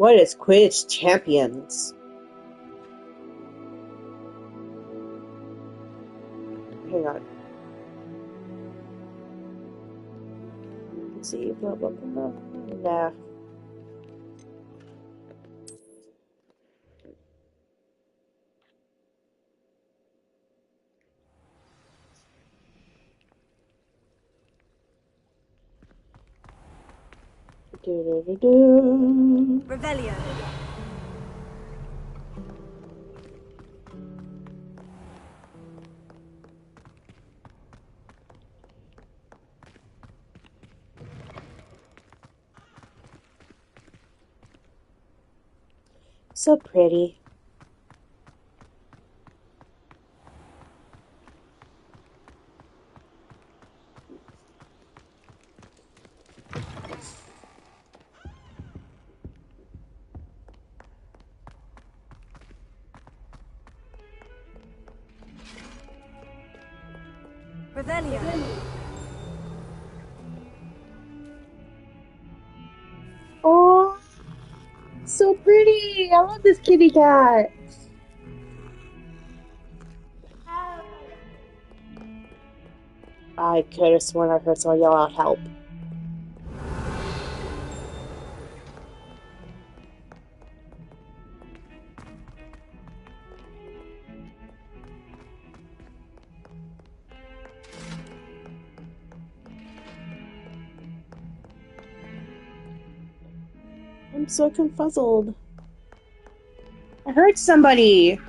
What is Quidditch Champions? Hang on. Let's see. Blah, blah, blah, blah. Nah. Revelio. So pretty. Revelio. Oh, so pretty. I love this kitty cat. I could have sworn I heard someone yell out help. I'm so confuzzled. I heard somebody.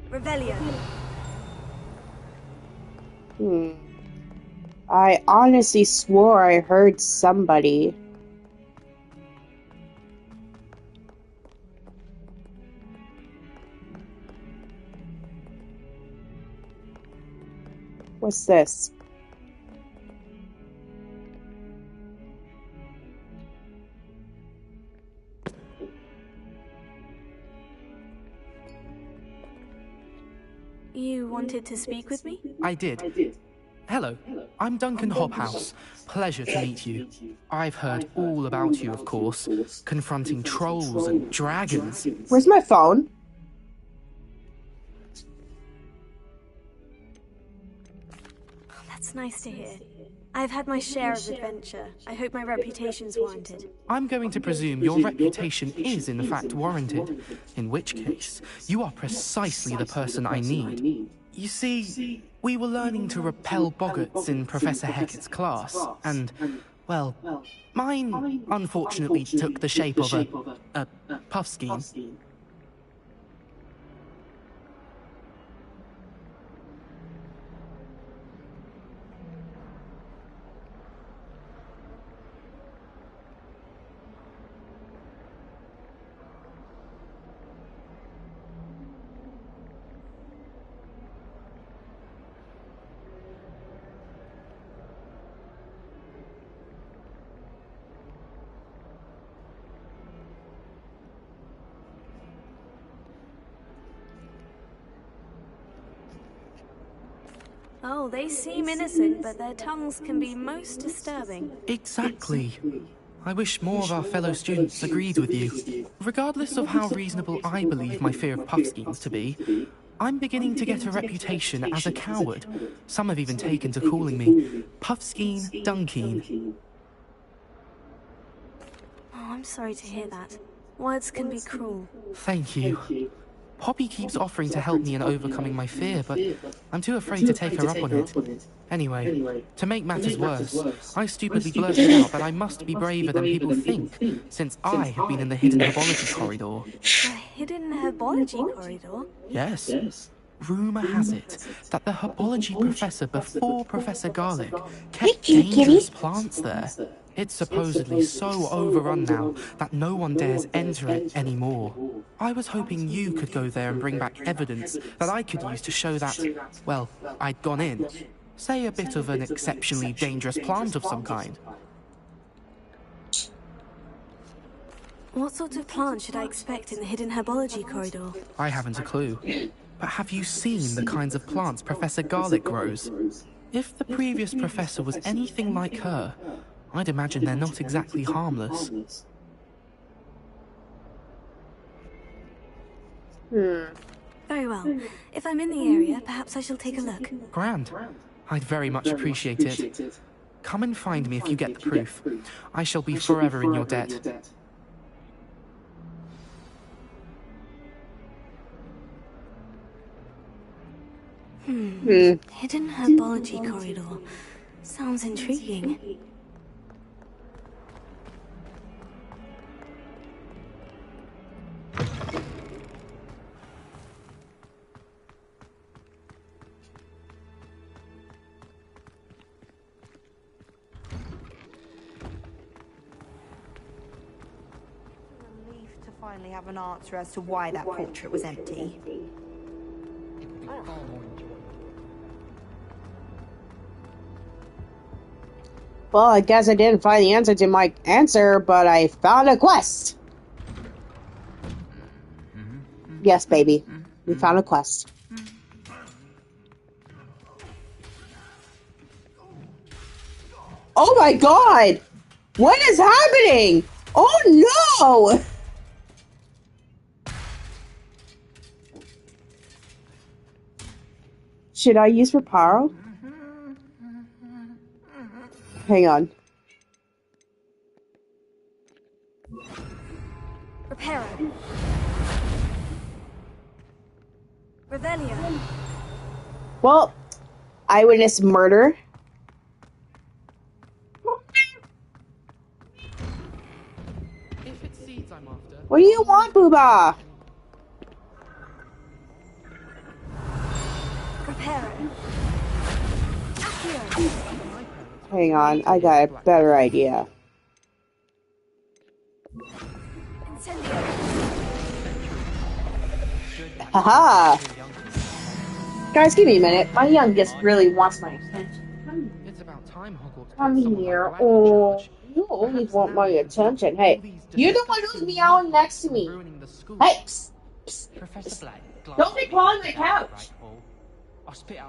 Revelio. I honestly swore I heard somebody. What's this? You wanted to speak with me? I did. Hello, I'm Duncan Hobhouse. Pleasure to meet you. I've heard all about you, of course, confronting trolls and dragons. Where's my phone? That's nice to hear. I've had my share of adventure. I hope my reputation's warranted. I'm going to presume your reputation is in fact warranted, in which case, you are precisely the person I need. You see, we were learning to repel boggarts in Professor Hecat's class, and, well, mine unfortunately took the shape of a puff scheme. Oh, they seem innocent, but their tongues can be most disturbing. Exactly. I wish more of our fellow students agreed with you. Regardless of how reasonable I believe my fear of puff schemes to be, I'm beginning to get a reputation as a coward. Some have even taken to calling me Puffskeen Dunkeen. Oh, I'm sorry to hear that. Words can be cruel. Thank you. Poppy keeps offering to help me in overcoming my fear, but I'm too afraid to take her up on it. Anyway, to make matters worse, I stupidly blurted out that I must be braver than people think, since I have been in the hidden herbology corridor. The hidden herbology corridor? Yes. Rumor has it that the herbology professor before Professor Garlic kept dangerous plants there. It's supposedly so overrun now that no one dares enter it anymore. I was hoping you could go there and bring back evidence that I could use to show that, well, I'd gone in. Say a bit of an exceptionally dangerous plant of some kind. What sort of plant should I expect in the hidden herbology corridor? I haven't a clue. But have you seen the kinds of plants Professor Garlic grows? If the previous professor was anything like her, I'd imagine they're not exactly harmless. Very well. If I'm in the area, perhaps I shall take a look. Grand. I'd very much appreciate it. Come and find me if you get the proof. I shall be forever in your debt. Hidden herbology corridor. Sounds intriguing. Relief to finally have an answer as to why that portrait was empty. Well, I guess I didn't find the answer to my answer, but I found a quest. Yes, baby. We found a quest. Oh my god! What is happening? Oh no! Should I use Reparo? Hang on. Reparo. Revelio. Well, eyewitness murder. If it's seeds I'm after... What do you want, Booba? Reparo. Hang on, I got a better idea. Incendio. Haha! Guys, give me a minute. My youngest really wants my attention. It's about time Hogwarts... Come here. Oh, you always want my attention. Hey, you're the one who's meowing next to me. Hey, psst, psst, psst. Don't be clawing my couch.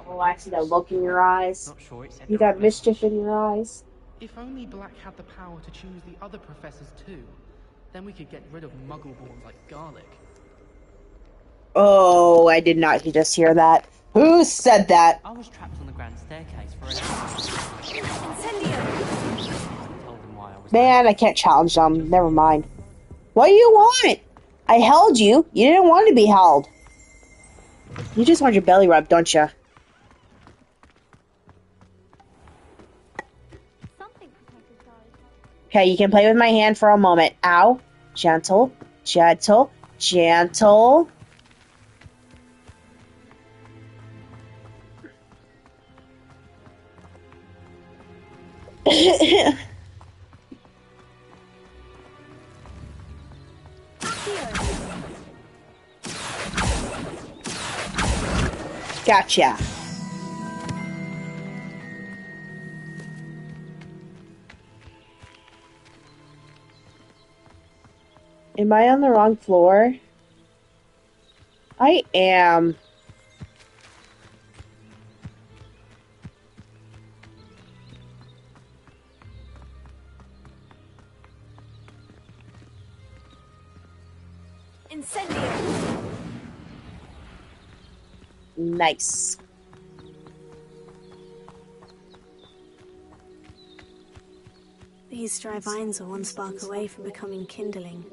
Oh, I see that look in your eyes. You got mischief in your eyes. If only Black had the power to choose the other professors too, then we could get rid of muggleborns like Garlic. Oh, I did not just hear that. Who said that? I was trapped on the grand staircase for an hour. Incendio. Told him why I was Man, I can't challenge them. Never mind. What do you want? I held you. You didn't want to be held. You just want your belly rubbed, don't you? Okay, you can play with my hand for a moment. Ow. Gentle, gentle, gentle. Gotcha. Am I on the wrong floor? I am. Incendio. Nice. These dry vines are one spark away from becoming kindling.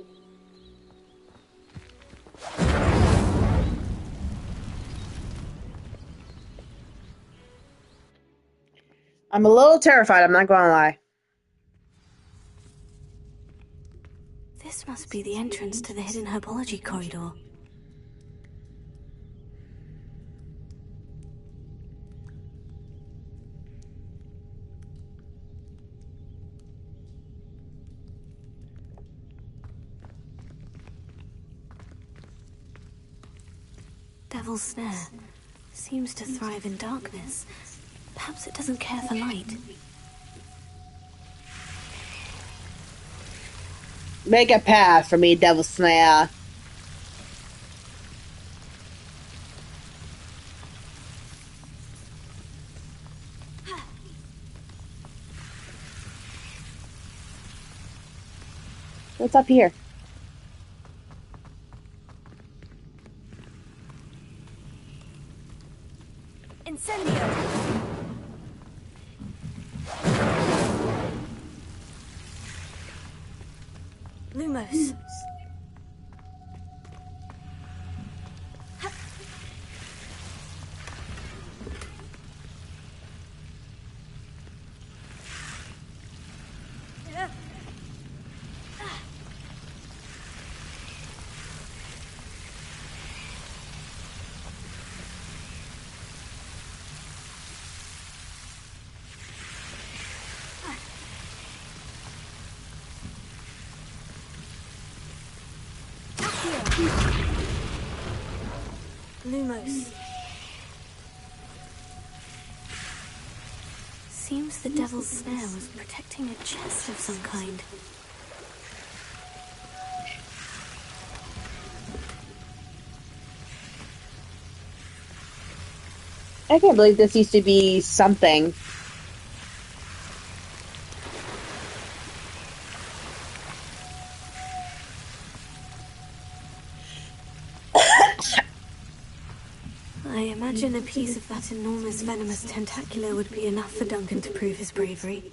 I'm a little terrified, I'm not gonna lie. This must be the entrance to the hidden herbology corridor. devil's snare seems to thrive in darkness. Perhaps it doesn't care for light. Make a path for me, devil snare. What's up here? Incendio! Lumos. Lumos. Seems the devil's snare was protecting a chest of some kind. I can't believe this used to be something. I imagine a piece of that enormous venomous tentacular would be enough for Duncan to prove his bravery.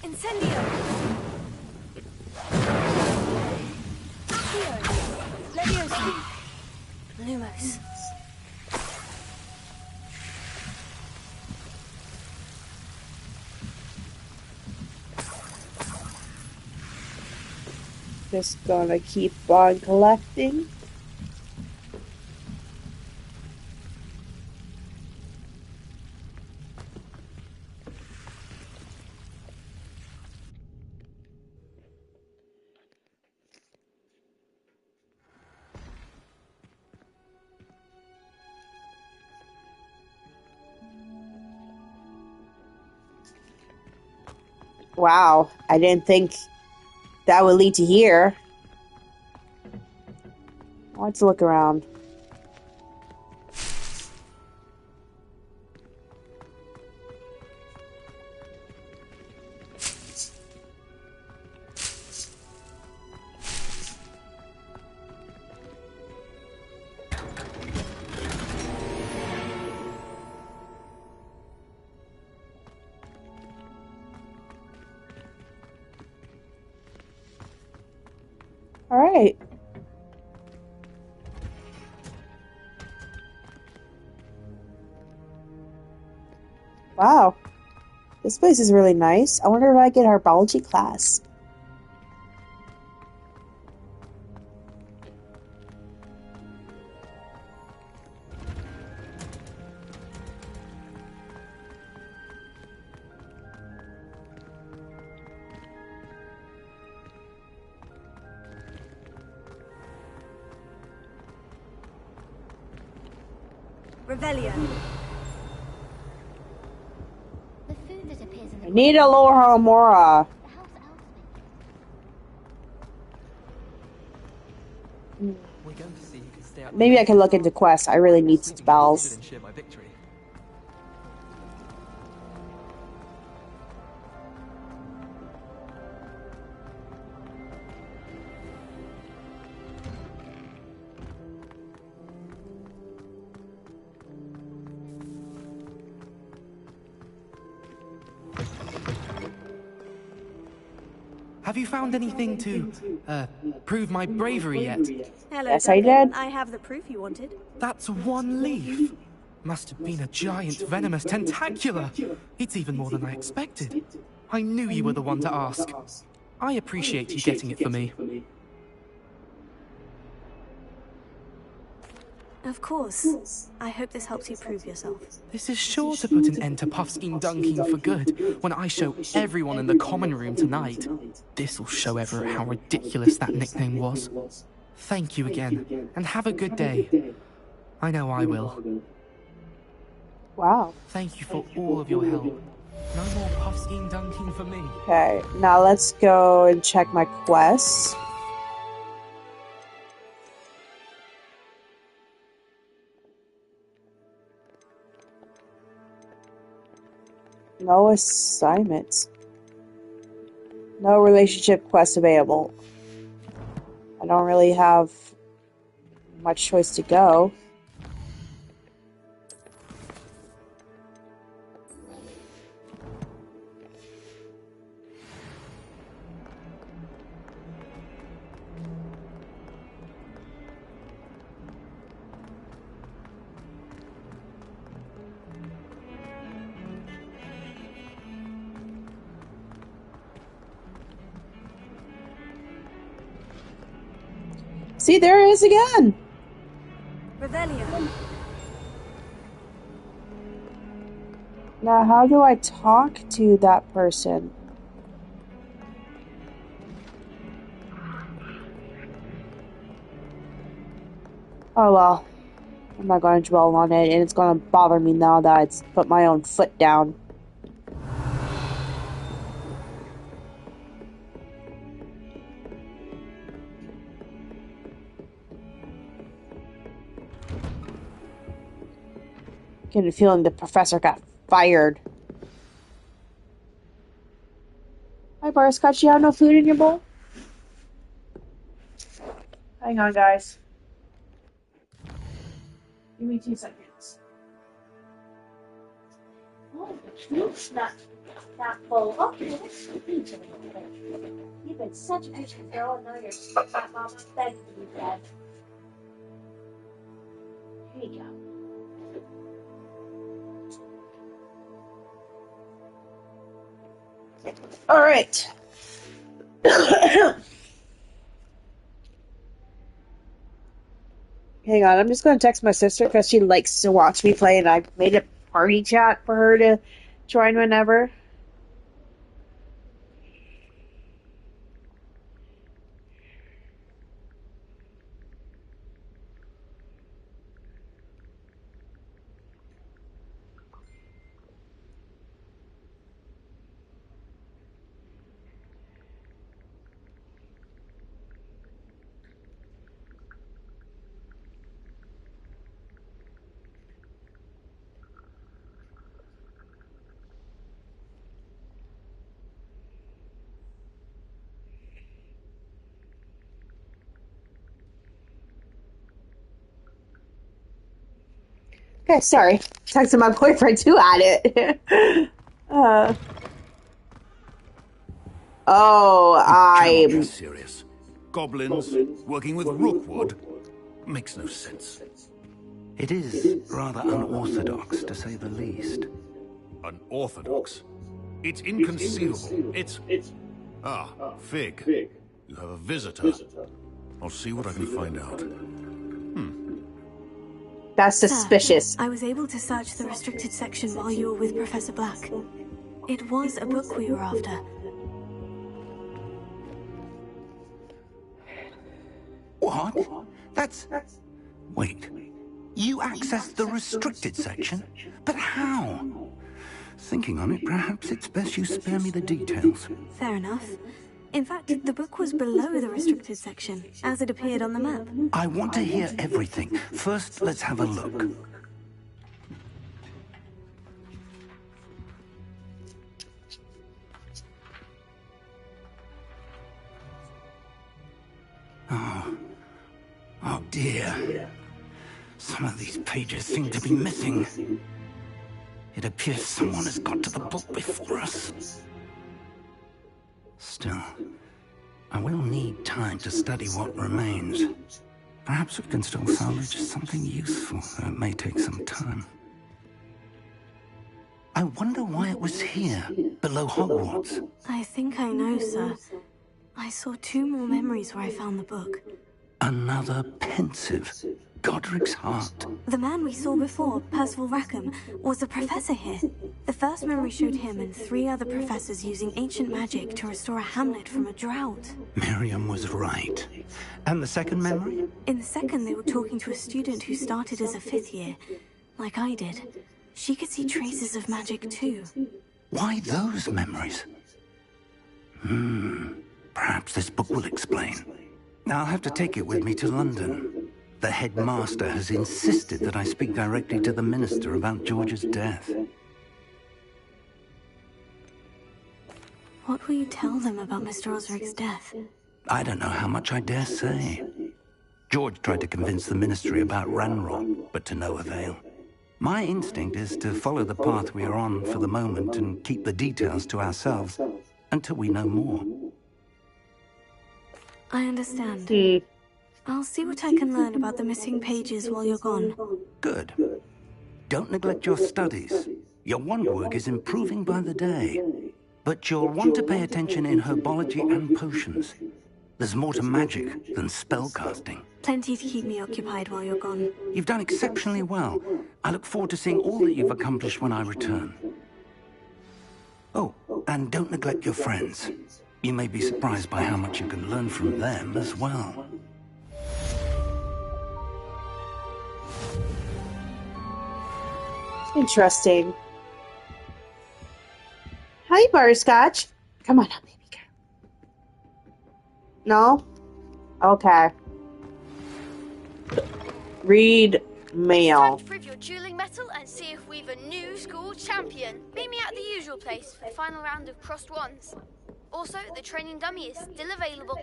Incendio! Accio! Leviosa! Lumos. Just gonna keep on collecting. Wow, I didn't think that would lead to here. Let's look around. All right. Wow. This place is really nice. I wonder if I get our biology class. Revelio. The food that appears in the I need a lower Homora. the house elves We're going to see who can stay out. Maybe I can look into quests. I really need spells. Shouldn't share my victory. Have you found anything to, prove my bravery yet? Hello, Yes, I Duncan. did. I have the proof you wanted. That's one leaf. Must have been a giant venomous tentacular. It's even more than I expected. I knew you were the one to ask. I appreciate you getting it for me. Of course. I hope this helps you prove yourself. This is sure to put an end to Puffskein dunking for good when I show everyone in the common room tonight. This'll show Everett how ridiculous that nickname was. Thank you again, and have a good day. I know I will. Wow. Thank you for all of your help. No more Puffskein dunking for me. Okay, now let's go and check my quests. No assignments. No relationship quests available. I don't really have much choice to go. See, there it is again! Revelio. Now, how do I talk to that person? Oh well. I'm not going to dwell on it, and it's going to bother me now that I put my own foot down. Getting a feeling the professor got fired. Hi, Butterscotch. You have no food in your bowl? Hang on, guys. Give me 2 seconds. Oh, the food's not full. Okay, let's eat a little bit. You've been such a good girl, and now you're fat mama begging to be fed. Here you go. All right. Hang on, I'm just going to text my sister because she likes to watch me play, and I made a party chat for her to join whenever. Okay, sorry. Texted my boyfriend too at it. Cannot be serious. Goblins working with Rookwood makes no sense. It is rather unorthodox, to say the least. Unorthodox? It's inconceivable. It's... Ah, Fig. You have a visitor. I'll see what I can find out. That's suspicious. Sir, I was able to search the restricted section while you were with Professor Black. It was a book we were after. What? That's... Wait. You accessed the restricted section? But how? Thinking on it, perhaps it's best you spare me the details. Fair enough. In fact, the book was below the restricted section, as it appeared on the map. I want to hear everything. First, let's have a look. Oh dear. Some of these pages seem to be missing. It appears someone has got to the book before us. Still, I will need time to study what remains. Perhaps we can still salvage something useful, though it may take some time. I wonder why it was here, below Hogwarts. I think I know, sir. I saw 2 more memories where I found the book. Another pensive. Godric's heart. The man we saw before, Percival Rackham, was a professor here. The first memory showed him and 3 other professors using ancient magic to restore a hamlet from a drought. Miriam was right. And the second memory? In the second, they were talking to a student who started as a 5th year, like I did. She could see traces of magic too. Why those memories? Perhaps this book will explain. I'll have to take it with me to London. The headmaster has insisted that I speak directly to the minister about George's death. What will you tell them about Mr. Osric's death? I don't know how much I dare say. George tried to convince the ministry about Ranrock, but to no avail. My instinct is to follow the path we are on for the moment and keep the details to ourselves until we know more. I understand. I'll see what I can learn about the missing pages while you're gone. Good. Don't neglect your studies. Your wand work is improving by the day. But you'll want to pay attention in herbology and potions. There's more to magic than spellcasting. Plenty to keep me occupied while you're gone. You've done exceptionally well. I look forward to seeing all that you've accomplished when I return. Oh, and don't neglect your friends. You may be surprised by how much you can learn from them as well. Interesting. Hi, Butterscotch. Come on now, baby girl. No? Okay. Read mail. Time to prove your dueling mettle and see if we've a new school champion. Meet me at the usual place for the final round of crossed wands. Also, the training dummy is still available.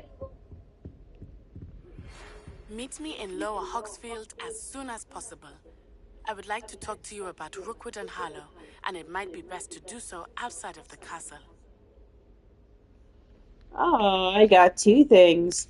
Meet me in Lower Hogsfield as soon as possible. I would like to talk to you about Rookwood and Harlow, and it might be best to do so outside of the castle. Oh, I got 2 things.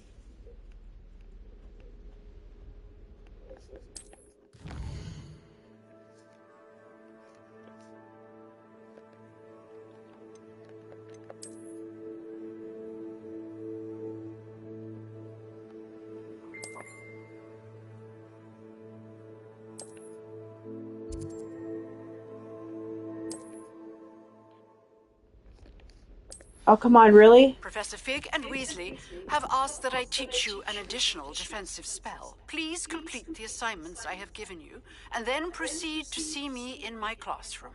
Oh, come on, really? Professor Fig and Weasley have asked that I teach you an additional defensive spell. Please complete the assignments I have given you, and then proceed to see me in my classroom.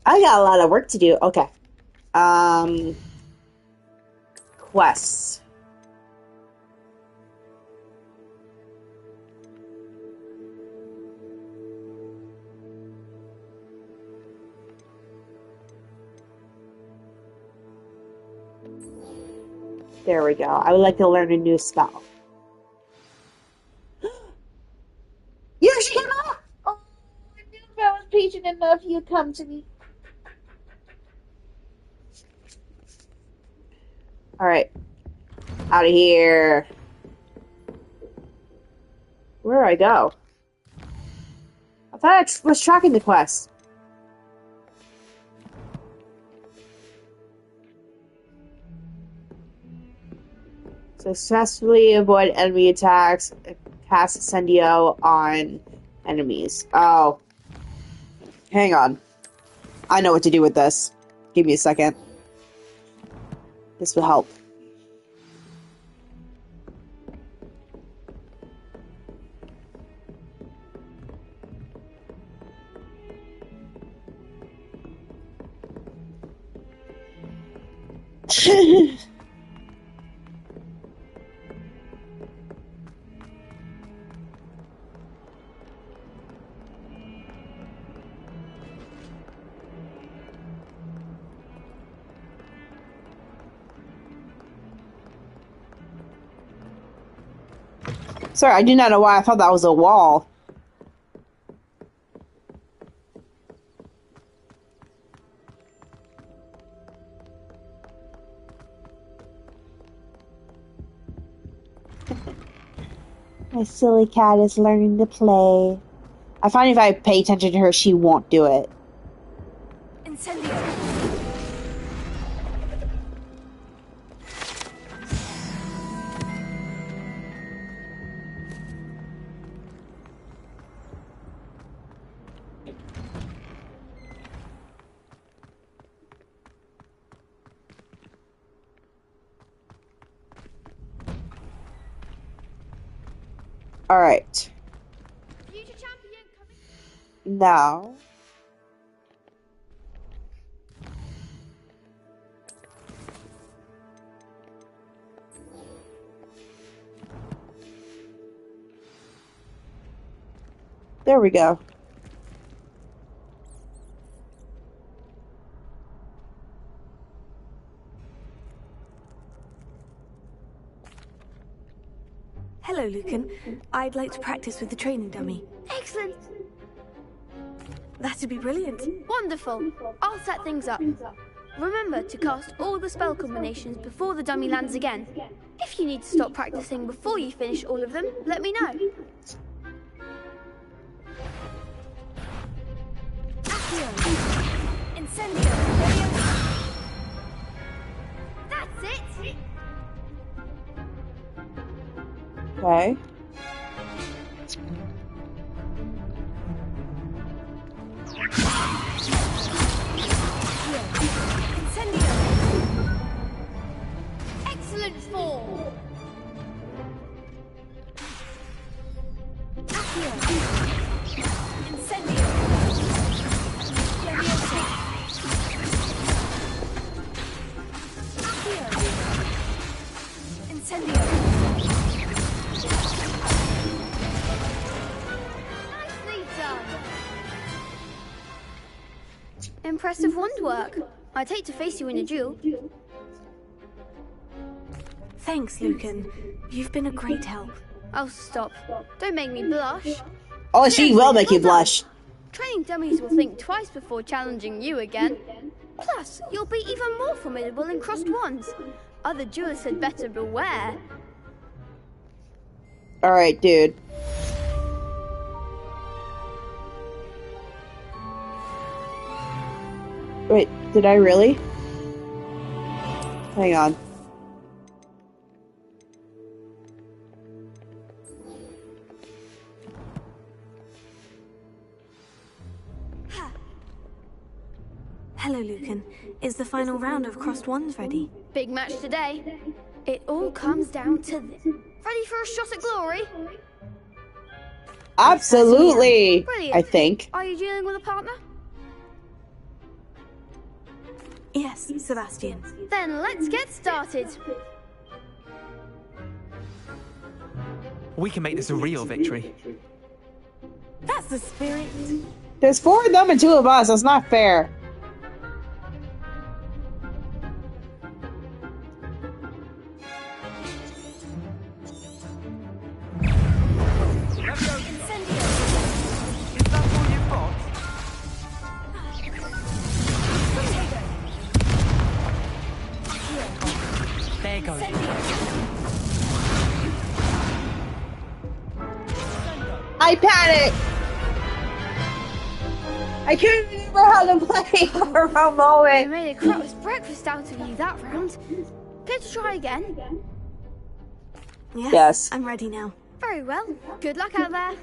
I got a lot of work to do. Okay. Quests. There we go. I would like to learn a new spell. You came up! Oh, I knew if I was patient enough, you'd come to me. Alright. Out of here. Where do I go? I thought I was tracking the quest. Successfully avoid enemy attacks. Cast Incendio on enemies. Oh. Hang on. I know what to do with this. Give me a second. This will help. Sorry, I did not know why I thought that was a wall. My silly cat is learning to play. I find if I pay attention to her, she won't do it. Incendio. Alright. Future champion coming. Now. There we go. Hello, Lucan. I'd like to practice with the training dummy. Excellent. That'd be brilliant. Wonderful. I'll set things up. Remember to cast all the spell combinations before the dummy lands again. If you need to stop practicing before you finish all of them, let me know. Incendio. That's it. Okay. Excellent form. Incendio. Incendio. Nicely done. Impressive wand work. I'd hate to face you in a duel. Thanks, Lucan. You've been a great help. Oh, stop. Don't make me blush. Oh, she will make you blush. Training dummies will think twice before challenging you again. Plus, you'll be even more formidable in crossed wands. Other duelists had better beware. Alright, dude. Wait, did I really? Hang on. Hello, Lucan. Is the final round of crossed wands ready? Big match today. It all comes down to this. Ready for a shot at glory? Absolutely! Brilliant. I think. Are you dealing with a partner? Yes, Sebastian. Then let's get started. We can make this a real victory. That's the spirit. There's 4 of them and 2 of us. That's not fair. There goes. I panicked! I couldn't remember how to play for a I moment. made a crow's breakfast out of you that round. Care to try again? Yes. I'm ready now. Very well. Good luck out there.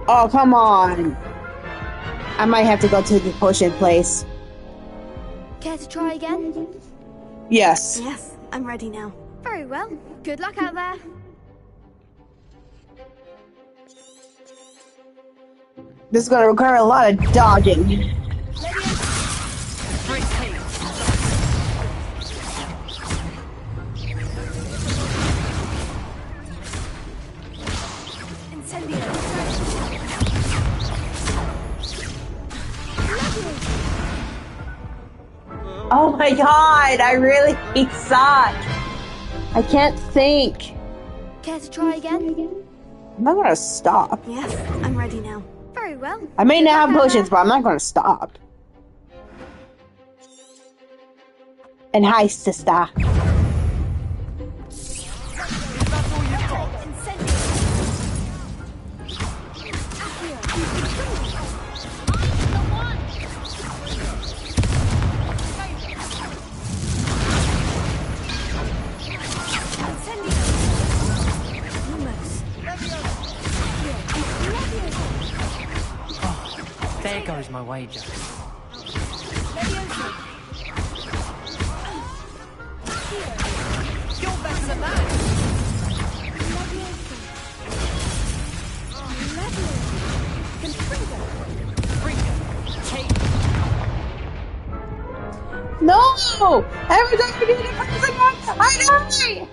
Oh, come on. I might have to go to the potion place. Care to try again? Yes. Yes, I'm ready now. Very well. Good luck out there. This is going to require a lot of dodging. Oh my god, I really suck. I can't think. Care to try again? I'm not gonna stop. Yes, I'm ready now. Very well. I may Good not luck have out potions, there. but I'm not gonna stop. And hi, sister. There goes my wager. You're better than that! No! Every time you do the first again, I die!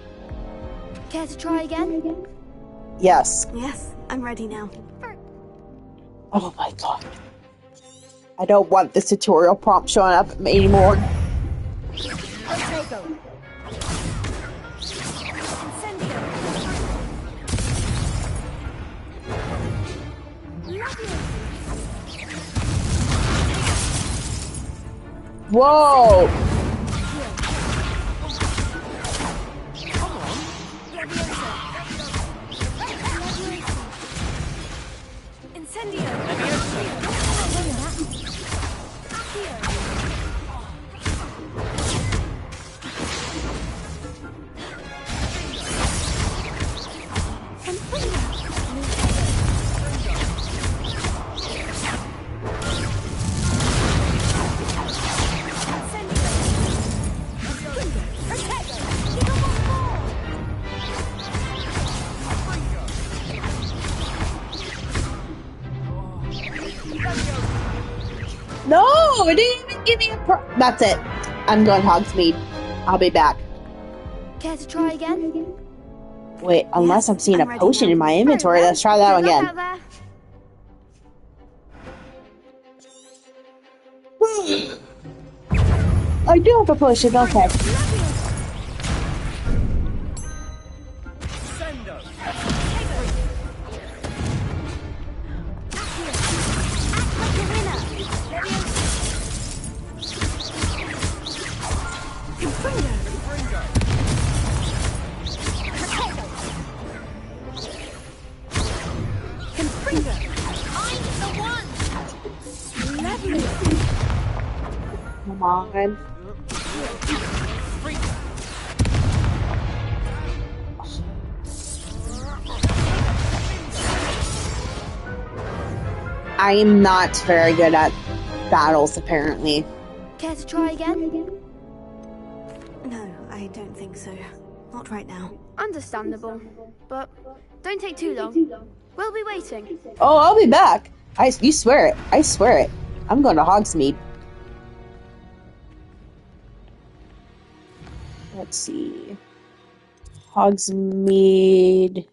Care to try again? Yes. Yes, I'm ready now. Oh my god. I don't want this tutorial prompt showing up anymore. Whoa! No! It didn't even give me a That's it. I'm going Hogsmeade. I'll be back. Care to try again? Wait, unless I'm seeing I'm a ready potion now. in my Very inventory, well. let's try that one Good luck again. out there. I do have a potion, okay. Come on. I am not very good at battles, apparently. Care to try again? No, I don't think so. Not right now. Understandable. But don't take too long. We'll be waiting. Oh, I'll be back. You swear it. I swear it. I'm going to Hogsmeade. Let's see. Hogsmeade.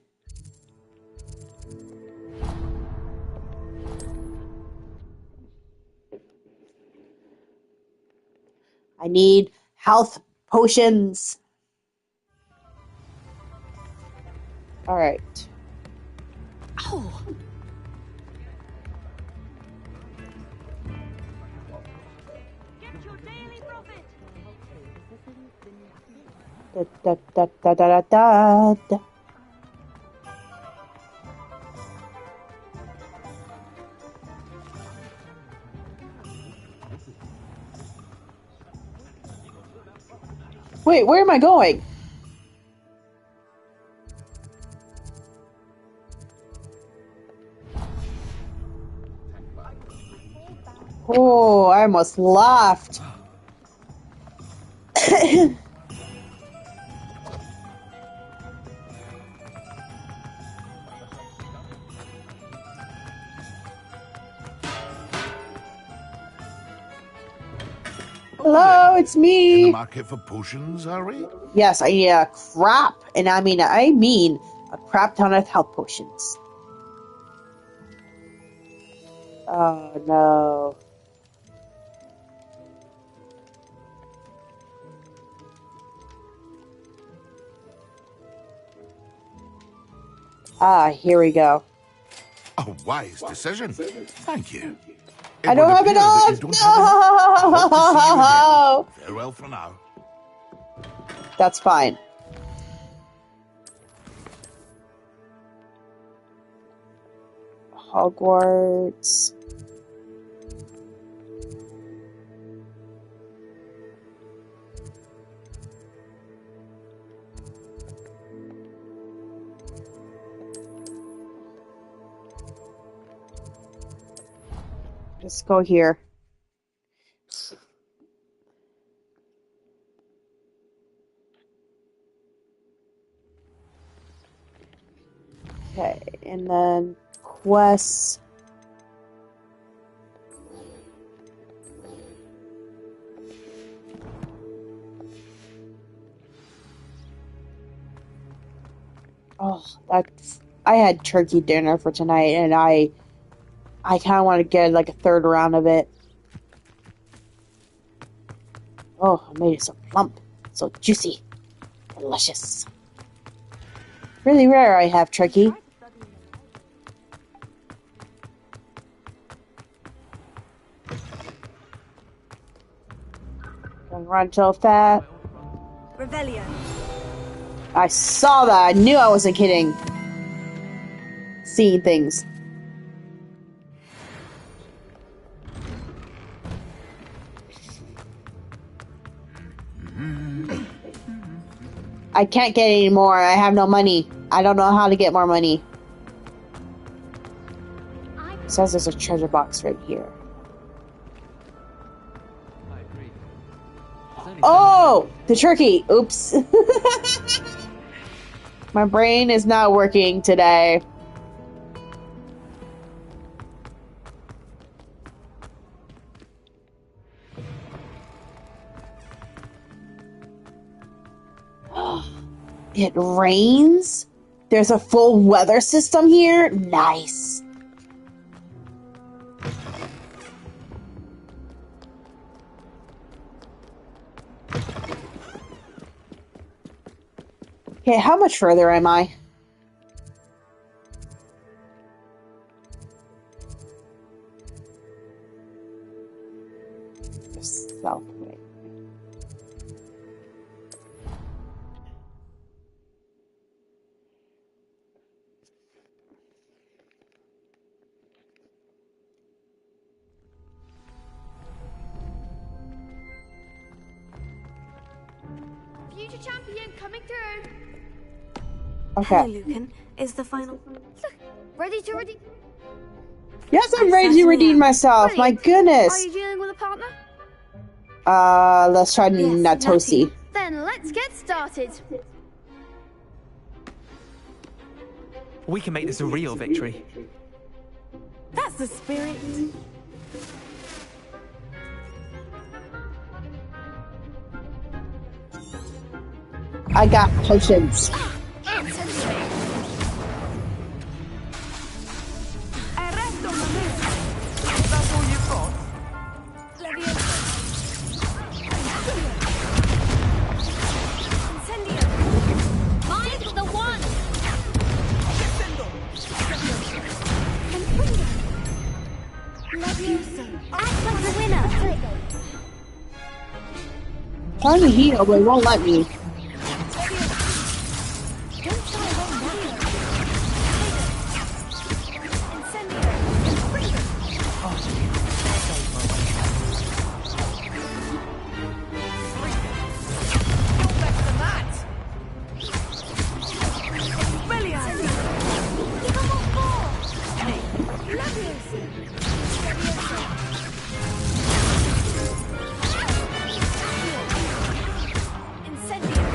I need health potions. Alright. Oh! Da, da, da, da, da, da, da. Wait, where am I going? Oh, I almost laughed. Hello, it's In the me. market for potions, Harry? Yes, I need a crap, and I mean a crap ton of health potions. Oh no. Ah, here we go. A wise decision. Thank you. I don't have enough! No! Farewell for now. That's fine. Hogwarts. Let's go here. Okay, and then quests. Oh, that's... I had turkey dinner for tonight, and I kind of want to get like a third round of it. Oh, I made it so plump, so juicy, delicious. Really rare I have turkey. Don't run so fast. Revelio. I saw that. I knew I wasn't kidding. Seeing things. I can't get any more. I have no money. I don't know how to get more money. It says there's a treasure box right here. I agree. Oh! The turkey! Oops. My brain is not working today. It rains? There's a full weather system here? Nice. Okay, how much further am I? South way. Future champion coming through. Okay. Hello, Lucan. Is the final... Ready to ready? Yes, I'm ready to redeem myself. My goodness. Are you dealing with a partner? Let's try Natosi. Then let's get started. We can make this a real victory. That's the spirit. I got potions. Trying to heal, but it won't let me. Incendio.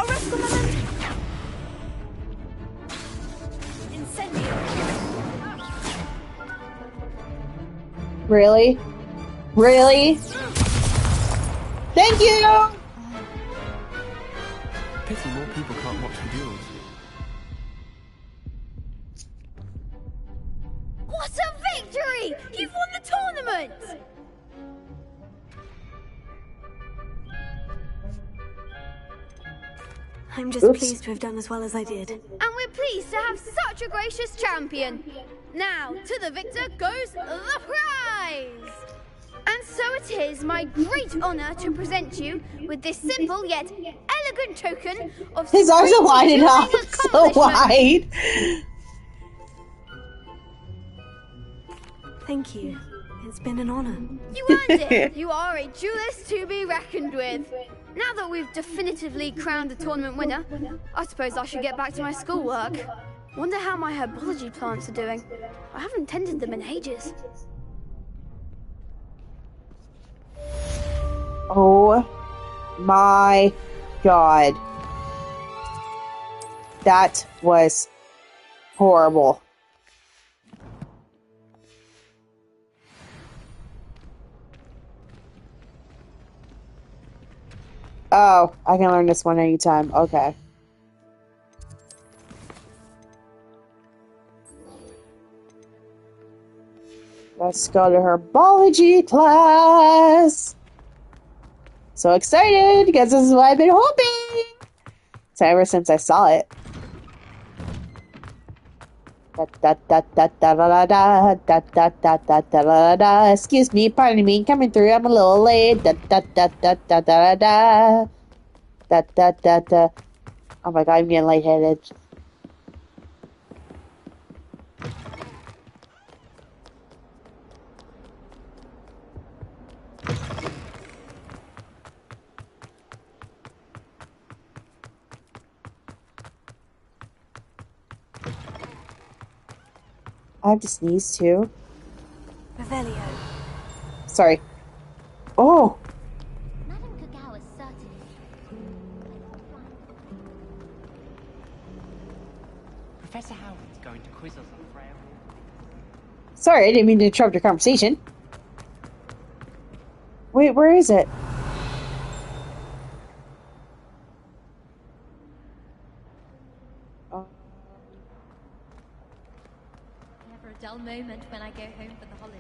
Arresco moment! Incendio! Really? Really? Thank you! Pity more people can't watch the duels. What a victory! You've won the tournament! I'm just pleased to have done as well as I did. And we're pleased to have such a gracious champion. Now, to the victor goes the prize! And so it is my great honor to present you with this simple yet elegant token of His arms are wide enough, so wide. Thank you. It's been an honor. You earned it. You are a duelist to be reckoned with. Now that we've definitively crowned the tournament winner, I suppose I should get back to my schoolwork. Wonder how my herbology plants are doing. I haven't tended them in ages. Oh my god. That was horrible. Oh, I can learn this one anytime. Okay. Let's go to herbology class. So excited because this is what I've been hoping. So ever since I saw it. Excuse me, pardon me, coming through. I'm a little late. Oh my god, I'm getting lightheaded. I have to sneeze too. Revelio. Sorry. Oh! Madame Kagawa certainly. Professor Howard's going to quiz us on Freya. Sorry, I didn't mean to interrupt your conversation. Wait, where is it? Never a dull moment when I go home for the holidays.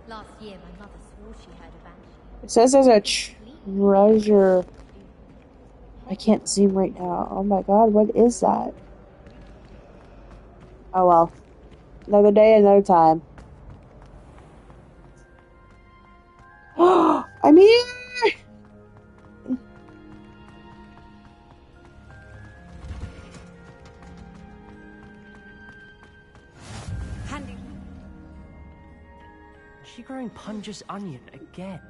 Last year, my mother swore she heard a banshee. It says there's a treasure. I can't zoom right now. Oh my god, what is that? Oh well. Another day, another time. I'm here! Is she growing Punja's onion again?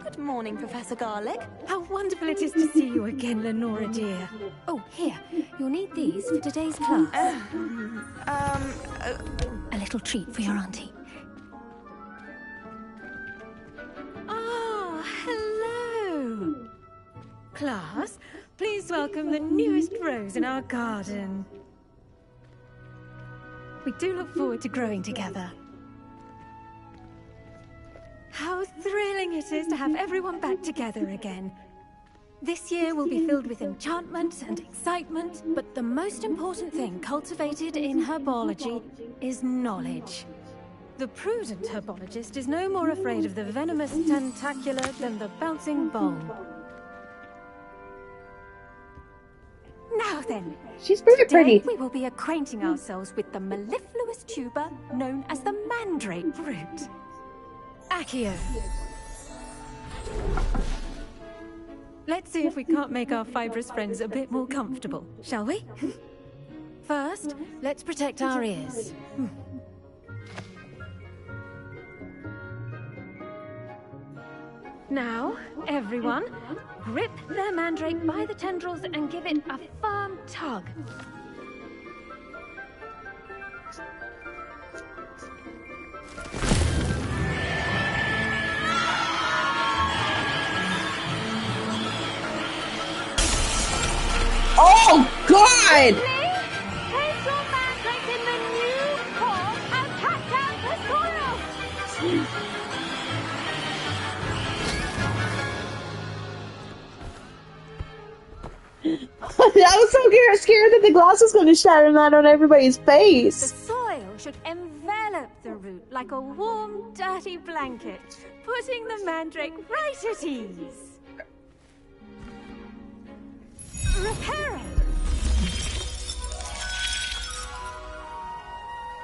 Good morning, Professor Garlic. How wonderful it is to see you again, Lenora dear. Oh, here. You'll need these for today's class. A little treat for your auntie. Ah, hello. Class, please welcome the newest rose in our garden. We do look forward to growing together. How thrilling it is to have everyone back together again. This year will be filled with enchantment and excitement, but the most important thing cultivated in herbology is knowledge. The prudent herbologist is no more afraid of the venomous tentacular than the bouncing bulb. Now then, she's very pretty. We will be acquainting ourselves with the mellifluous tuber known as the mandrake root. Accio. Let's see if we can't make our fibrous friends a bit more comfortable, shall we? First, let's protect our ears. Now, everyone, grip their mandrake by the tendrils and give it a firm tug. Oh, God! Place your mandrake in the new pot and cut down the soil! I was so scared that the glass was going to shatter and land on everybody's The face. soil should envelop the root like a warm, dirty blanket, putting the mandrake right at ease. Reparo!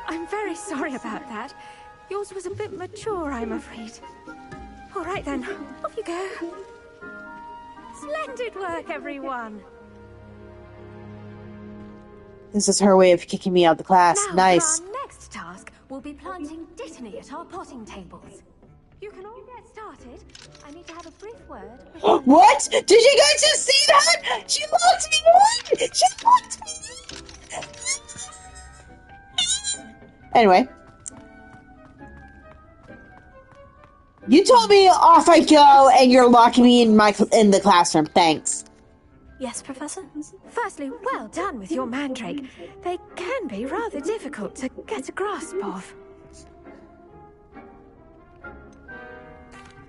I'm very sorry about that. Yours was a bit mature, I'm afraid. All right then, off you go. Splendid work, everyone. This is her way of kicking me out of the class. Now, Nice. for our next task, we'll be planting dittany at our potting tables. You can all get started. I need to have a brief word. What? Did you guys just see that? She locked me in! She locked me in! Anyway. You told me off I go and you're locking me in the classroom. Thanks. Yes, Professor? Firstly, well done with your mandrake. They can be rather difficult to get a grasp of.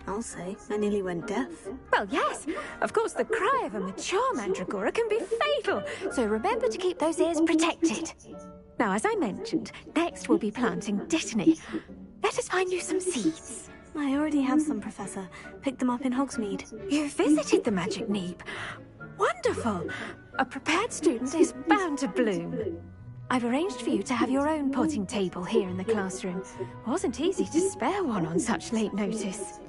I'll say, I nearly went deaf. Well, yes. Of course, the cry of a mature mandragora can be fatal, so remember to keep those ears protected. Now, as I mentioned, next we'll be planting dittany. Let us find you some seeds. I already have some, Professor. Picked them up in Hogsmeade. You visited the Magic Neep. Wonderful! A prepared student is bound to bloom. I've arranged for you to have your own potting table here in the classroom. Wasn't easy to spare one on such late notice.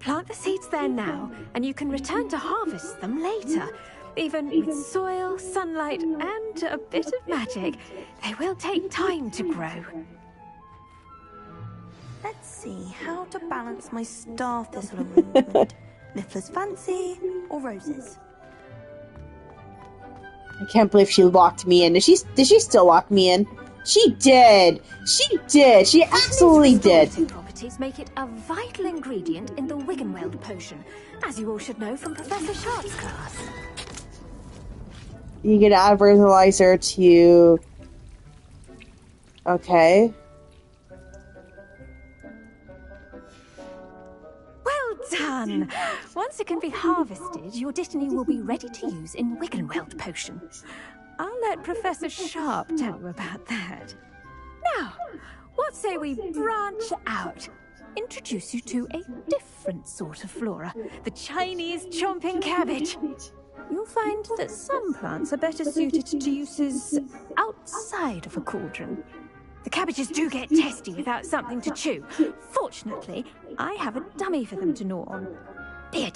Plant the seeds there now, and you can return to harvest them later. Even with soil, sunlight, and a bit of magic, they will take time to grow. Let's see how to balance my star thistle arrangement. Niffler's Fancy or Roses? I can't believe she locked me in. Did she still lock me in? She did. She did. She absolutely did. Properties make it a vital ingredient in the Wiggenweld potion, as you all should know from Professor Sharp's class. You can add fertilizer to... Okay. Well done! Once it can be harvested, your dittany will be ready to use in Wiggenweld potion. I'll let Professor Sharp tell you about that. Now, what say we branch out? Introduce you to a different sort of flora, the Chinese chomping cabbage. You'll find that some plants are better suited to uses outside of a cauldron. The cabbages do get testy without something to chew. Fortunately, I have a dummy for them to gnaw on. Dear,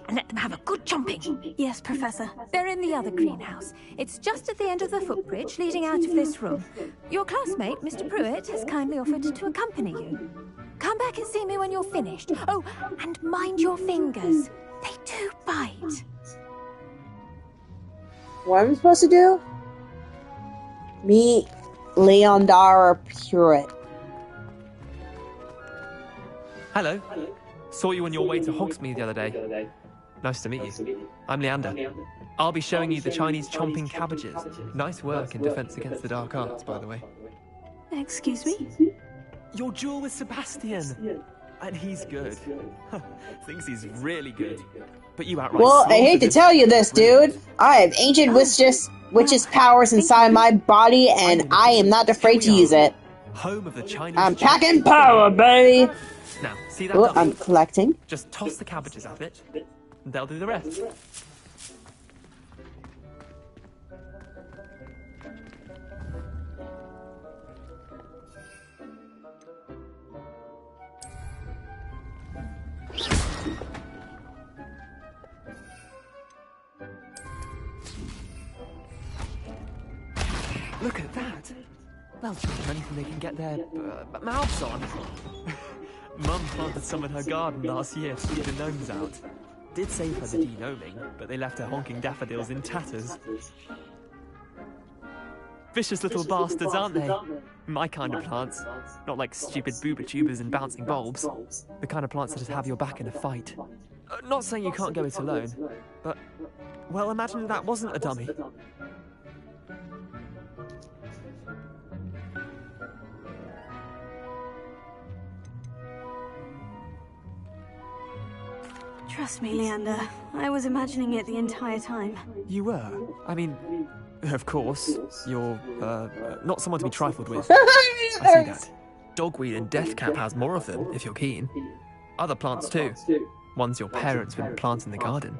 and let them have a good chomping. Yes, Professor. They're in the other greenhouse. It's just at the end of the footbridge leading out of this room. Your classmate, Mr. Pruitt, has kindly offered to accompany you. Come back and see me when you're finished. Oh, and mind your fingers. They do bite. What am I supposed to do? Meet Leondara Pruitt. Hello. Saw you on your way to Hogsmeade the other day. Nice to meet you. I'm Leander. I'll be showing you the Chinese chomping cabbages. Nice work in Defense Against the Dark Arts, by the way. Excuse me? Your duel with Sebastian. And he's good. Thinks he's really good. But you outright... Well, I hate to tell you this, dude. I have ancient witch's powers inside my body, and I am not afraid to use it. Home of the Chinese... I'm packing power, baby! Now, see that? Oh, I'm collecting. Just toss the cabbages at it, and they'll do the rest. Look at that! They'll try anything they can get their mouths on. Mum planted some in her garden last year to keep the gnomes out. Did save her the de-gnoming, but they left her honking daffodils in tatters. Vicious little bastards, aren't they? My kind of plants. Not like stupid booba tubers and bouncing bulbs. The kind of plants that just have your back in a fight. Not saying you can't go it alone, but... Well, imagine that wasn't a dummy. Trust me, Leander. I was imagining it the entire time. You were? I mean, of course. You're, not someone to be trifled with. I see that. Dogweed and deathcap has more of them, if you're keen. Other plants too. Ones your parents wouldn't plant in the garden.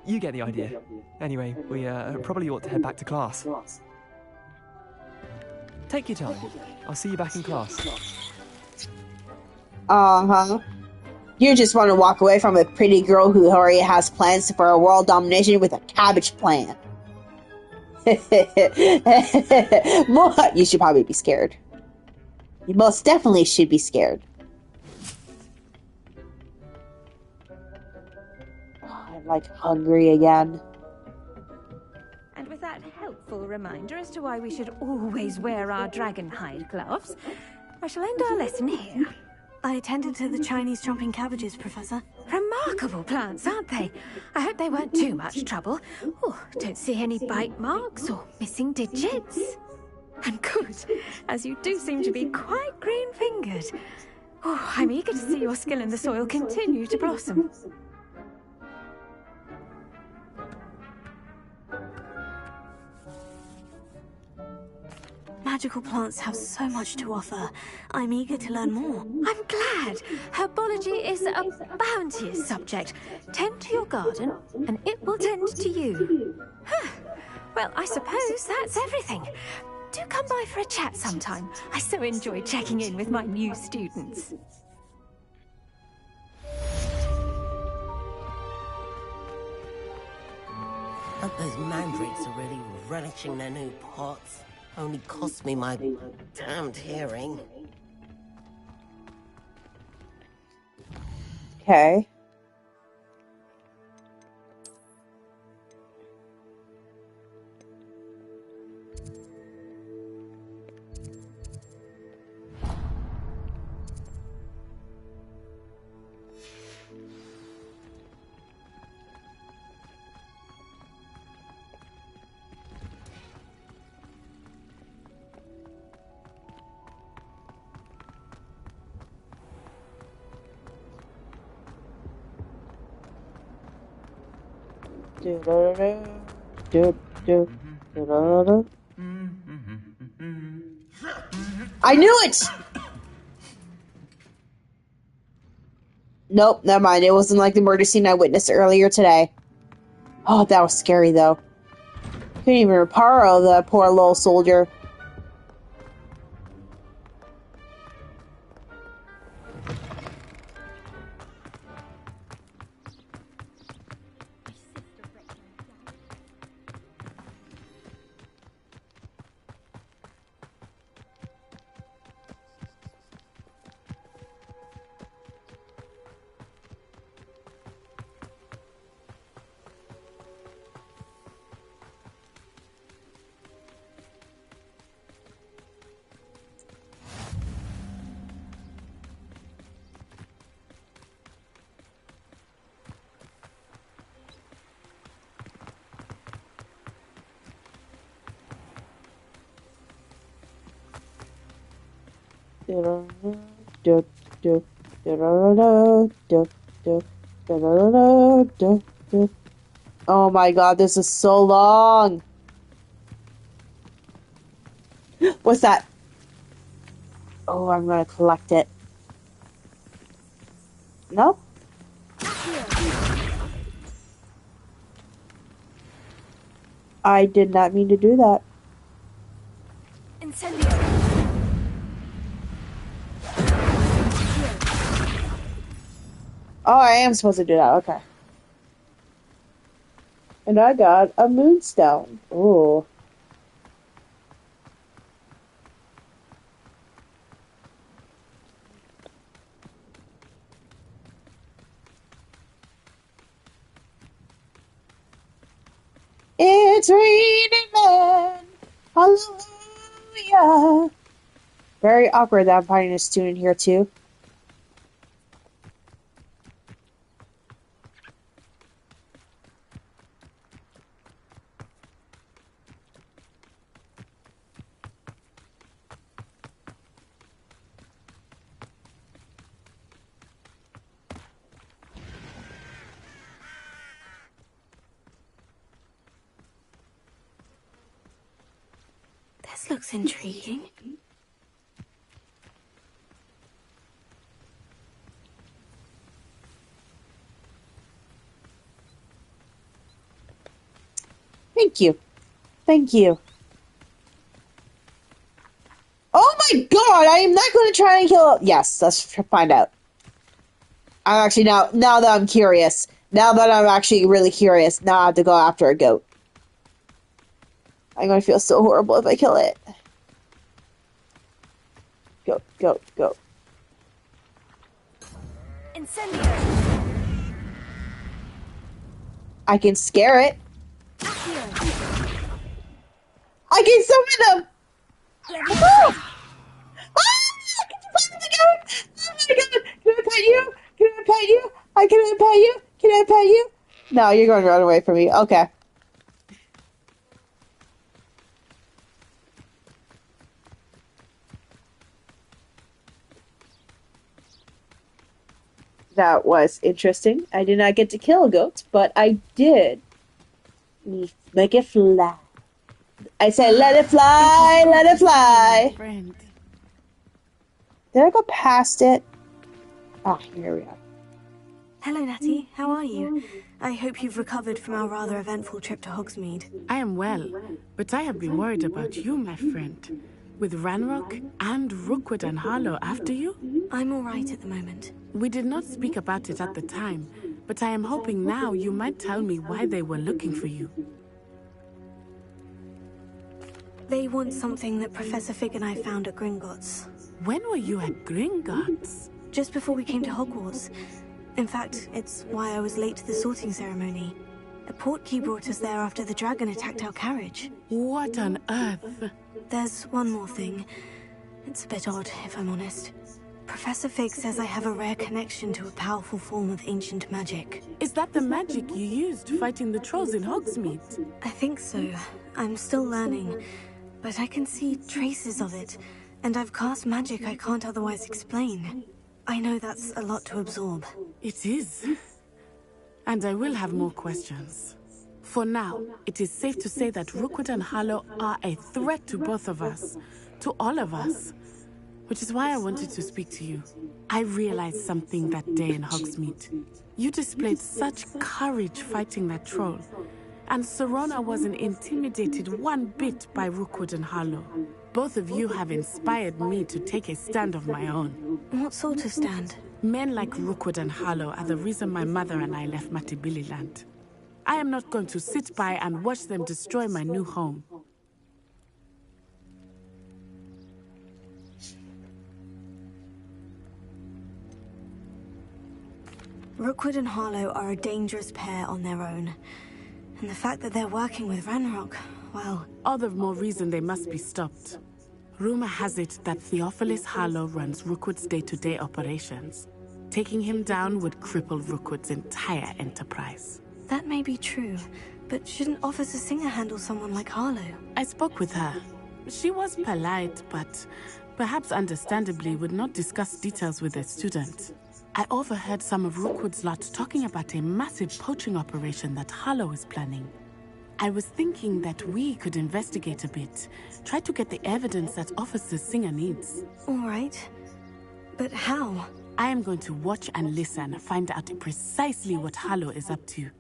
You get the idea. Anyway, we probably ought to head back to class. Take your time. I'll see you back in class. Uh-huh. You just want to walk away from a pretty girl who already has plans for a world domination with a cabbage plant. You should probably be scared. You most definitely should be scared. Oh, I'm like hungry again. And with that helpful reminder as to why we should always wear our dragon hide gloves, I shall end our lesson here. I attended to the Chinese chomping cabbages, Professor. Remarkable plants, aren't they? I hope they weren't too much trouble. Oh, don't see any bite marks or missing digits. And good, as you do seem to be quite green-fingered. Oh, I'm eager to see your skill in the soil continue to blossom. Magical plants have so much to offer. I'm eager to learn more. I'm glad. Herbology is a bounteous subject. Tend to your garden, and it will tend to you. Huh. Well, I suppose that's everything. Do come by for a chat sometime. I so enjoy checking in with my new students. But those mandrakes are really relishing their new pots. Only cost me my damned hearing. Okay. I knew it! Nope, never mind. It wasn't like the murder scene I witnessed earlier today. Oh, that was scary, though. Couldn't even reparo the poor little soldier. Oh my god, this is so long. What's that? Oh, I'm gonna collect it. No? I did not mean to do that. Incendio. Oh, I am supposed to do that, okay. And I got a moonstone. Ooh. It's raining men. Hallelujah. Very awkward that I'm finding a student here too. looks intriguing. Thank you. Thank you. Oh my god, I am not going to try and kill... Yes, let's find out. I'm actually now that I'm curious. Now that I'm actually really curious, now I have to go after a goat. I'm going to feel so horrible if I kill it. Goat, goat, goat. Incendio. I can scare it. I can summon them! Ah! Oh my god! Can I pet you? Can I pet you? Can I pet you? Can I pet you? No, you're going to run away from me. Okay. That was interesting. I did not get to kill a goat, but I did make it fly. I said, let it fly, let it fly. Friend. Did I go past it? Ah, here we are. Hello, Natty. How are you? I hope you've recovered from our rather eventful trip to Hogsmeade. I am well, but I have been worried about you, my friend. With Ranrock and Rookwood and Harlow after you? I'm all right at the moment. We did not speak about it at the time, but I am hoping now you might tell me why they were looking for you. They want something that Professor Fig and I found at Gringotts. When were you at Gringotts? Just before we came to Hogwarts. In fact, it's why I was late to the sorting ceremony. A portkey brought us there after the dragon attacked our carriage. What on earth? There's one more thing. It's a bit odd, if I'm honest. Professor Fig says I have a rare connection to a powerful form of ancient magic. Is that the magic you used fighting the trolls in Hogsmeade? I think so. I'm still learning, but I can see traces of it, and I've cast magic I can't otherwise explain. I know that's a lot to absorb. It is. And I will have more questions. For now, it is safe to say that Rookwood and Harlow are a threat to both of us. To all of us. Which is why I wanted to speak to you. I realized something that day in Hogsmeade. You displayed such courage fighting that troll. And Serona wasn't intimidated one bit by Rookwood and Harlow. Both of you have inspired me to take a stand of my own. What sort of stand? Men like Rookwood and Harlow are the reason my mother and I left Matibililand. I am not going to sit by and watch them destroy my new home. Rookwood and Harlow are a dangerous pair on their own. And the fact that they're working with Ranrock, well... All the more reason they must be stopped. Rumor has it that Theophilus Harlow runs Rookwood's day-to-day operations. Taking him down would cripple Rookwood's entire enterprise. That may be true, but shouldn't Officer Singer handle someone like Harlow? I spoke with her. She was polite, but perhaps understandably would not discuss details with a student. I overheard some of Rookwood's lot talking about a massive poaching operation that Harlow is planning. I was thinking that we could investigate a bit, try to get the evidence that Officer Singer needs. All right. But how? I am going to watch and listen, find out precisely what Harlow is up to.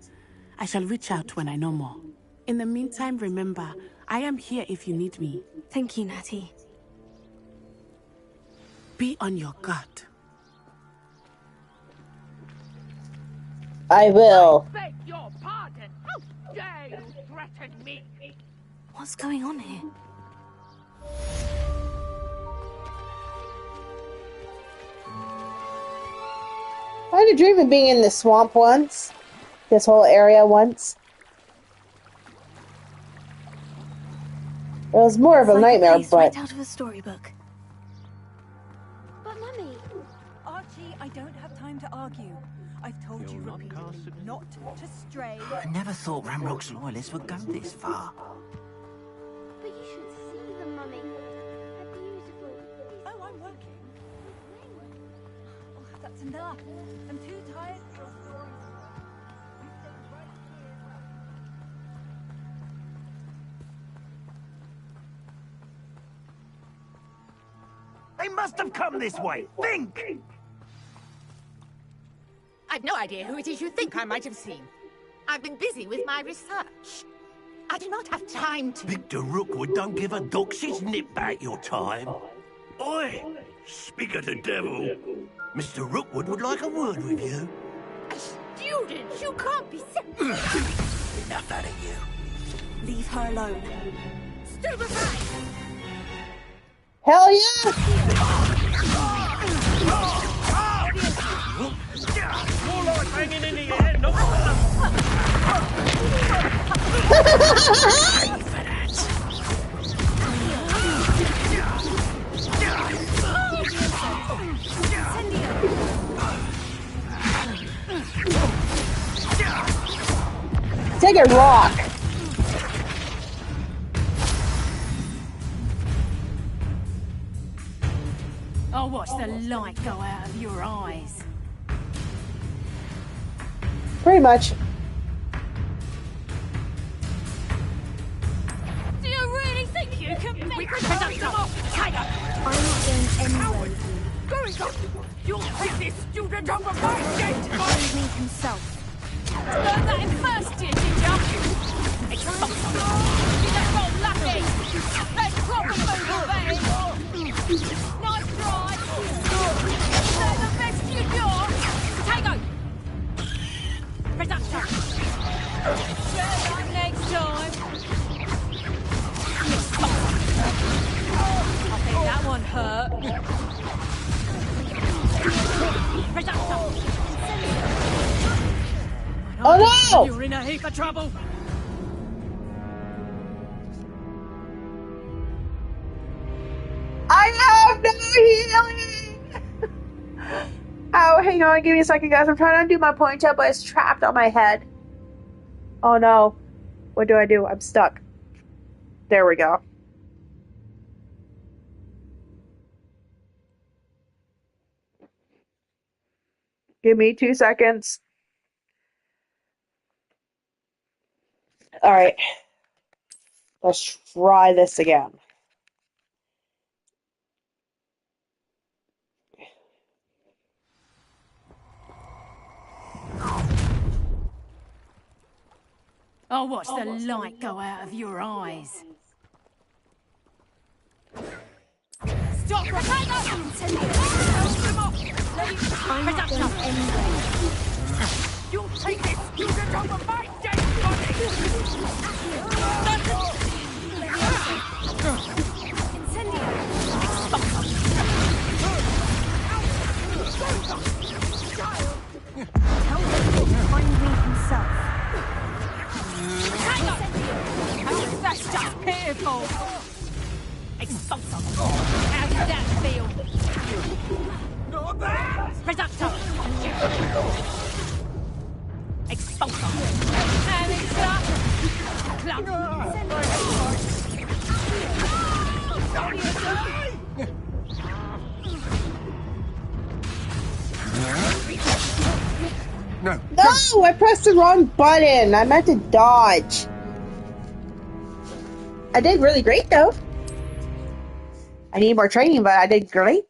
I shall reach out when I know more. In the meantime, remember, I am here if you need me. Thank you, Natty. Be on your guard. I will. I beg your pardon. How dare you threaten me? What's going on here? I had a dream of being in the swamp once. This whole area once. It was more of a nightmare, but... Right out of a storybook. But Mummy... Archie, I don't have time to argue. I've told you repeatedly not to stray. I never thought Ramrock's loyalists would go this far. But you should see them, Mummy. They're beautiful. Oh, I'm working. Oh, that's enough. I'm too tired for your stories. We stay right here. They must have come this way. Think! I've no idea who it is you think I might have seen. I've been busy with my research. I do not have time to... Victor Rookwood don't give a doxy's nip back your time. Oi! Speak of the devil. Mr. Rookwood would like a word with you. Students, you can't be... Enough out of you. Leave her alone. Stupefy! Hell yeah! More like hanging in the air, not Take a rock. I'll watch the light go out of your eyes. Pretty much. Do you really think you can make me stop? I'm not going anywhere. Going up! You'll take this student over my gate! Find me himself. Learned that in first year, did ya? You don't roll lucky. Let's proper move away. Nice try. They're the best you got. Potato. Reduction. Better luck next time. I think that one hurt. Reduction. Oh no! You're in a heap of trouble. I have no healing! Oh, hang on, give me a second, guys. I'm trying to undo my ponytail, but it's trapped on my head. Oh no. What do I do? I'm stuck. There we go. Give me 2 seconds. Alright. Let's try this again. I'll watch the light go out of your eyes. Stop! I'm not going anywhere. You'll take this student over my dead body! Tell him to find me himself. That's just pitiful. Expulsum. How did that feel? Not that! Reducto. Expulsum. And it's club. No! No! I pressed the wrong button! I meant to dodge. I did really great, though. I need more training, but I did great.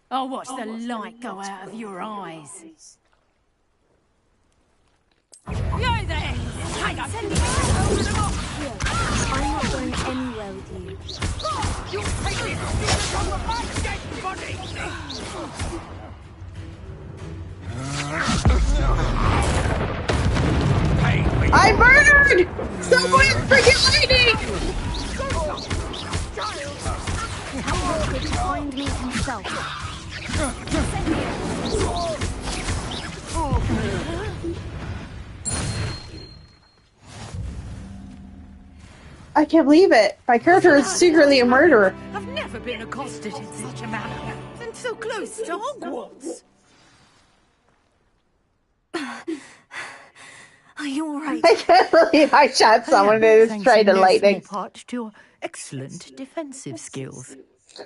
I'll watch the light go out of your eyes. Yo there! I'm not going anywhere with you. You'll take this student over my dead body! I murdered! Someone freaking lightning! Tell him to find me himself. I can't believe it. My character is secretly a murderer. I've never been accosted in such a manner, and so close to Hogwarts. Are you alright? I can't believe I shot someone and it was straight to lightning. Part to your excellent defensive skills.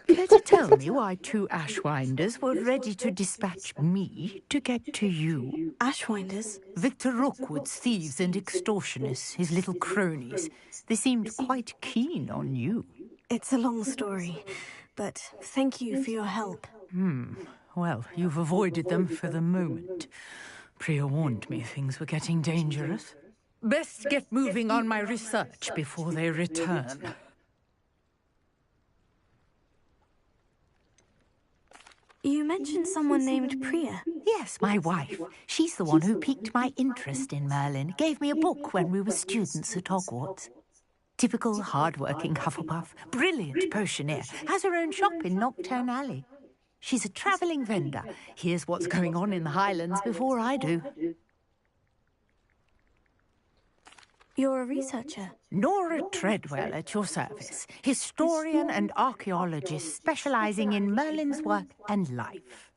Care to tell me why 2 Ashwinders were ready to dispatch me to get to you? Ashwinders? Victor Rookwood's thieves and extortionists, his little cronies. They seemed quite keen on you. It's a long story, but thank you for your help. Well, you've avoided them for the moment. Priya warned me things were getting dangerous. Best get moving on my research before they return. You mentioned someone named Priya. Yes, my wife. She's the one who piqued my interest in Merlin. Gave me a book when we were students at Hogwarts. Typical hard-working Hufflepuff. Brilliant potioneer. Has her own shop in Knockturn Alley. She's a travelling vendor. Hears what's going on in the Highlands before I do. You're a researcher? Nora Treadwell at your service. Historian and archaeologist specialising in Merlin's work and life.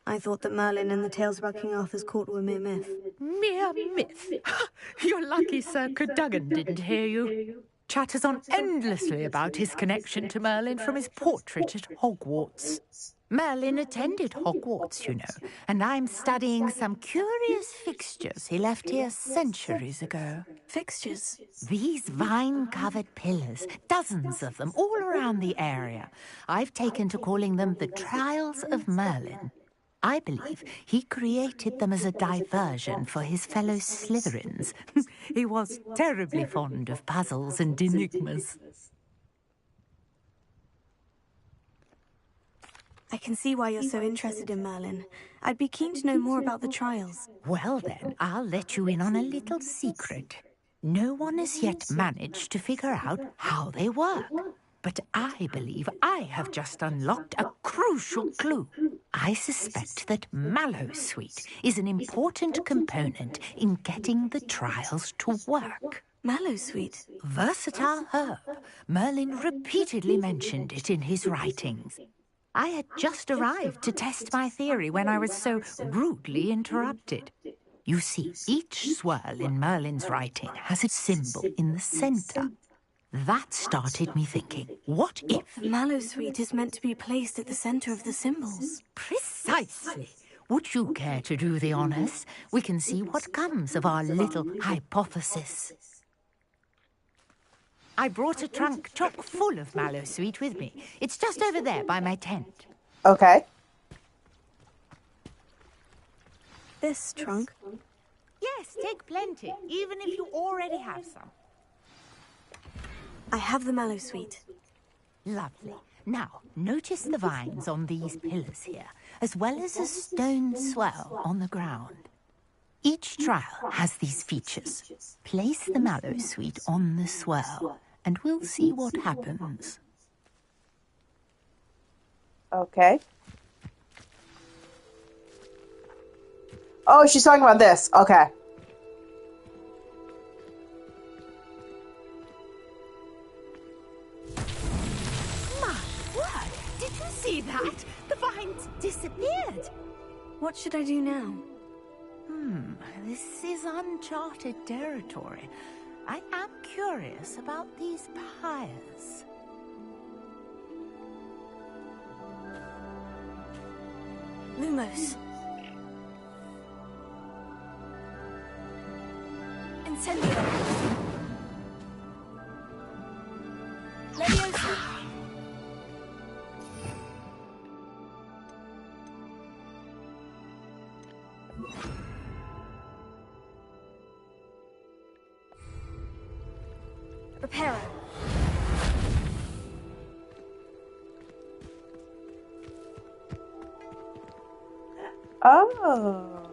I thought that Merlin and the tales about King Arthur's court were mere myth. Mere myth? You're lucky Sir Cadogan didn't hear you. Chatters on endlessly about his connection to Merlin from his portrait at Hogwarts. Merlin attended Hogwarts, you know, and I'm studying some curious fixtures he left here centuries ago. Fixtures? These vine-covered pillars, dozens of them, all around the area. I've taken to calling them the Trials of Merlin. I believe he created them as a diversion for his fellow Slytherins. He was terribly fond of puzzles and enigmas. I can see why you're so interested in Merlin. I'd be keen to know more about the trials. Well then, I'll let you in on a little secret. No one has yet managed to figure out how they work. But I believe I have just unlocked a crucial clue. I suspect that Mallowsweet is an important component in getting the trials to work. Mallowsweet? Versatile herb. Merlin repeatedly mentioned it in his writings. I had just arrived to test my theory when I was so rudely interrupted. You see, each swirl in Merlin's writing has a symbol in the centre. That started me thinking, what if... Mallowsweet is meant to be placed at the centre of the symbols. Precisely. Would you care to do the honours? We can see what comes of our little hypothesis. I brought a trunk chock full of Mallowsweet with me. It's just over there by my tent. Okay. This trunk? Yes, take plenty, even if you already have some. I have the Mallowsweet. Lovely. Now, notice the vines on these pillars here, as well as a stone swirl on the ground. Each trial has these features. Place the Mallowsweet on the swirl, and we'll see what happens. Okay. Oh, she's talking about this. Okay. See that? The vines disappeared. What should I do now? This is uncharted territory. I am curious about these pyres. Lumos. Incendio. Leviosa. Reparo. Oh.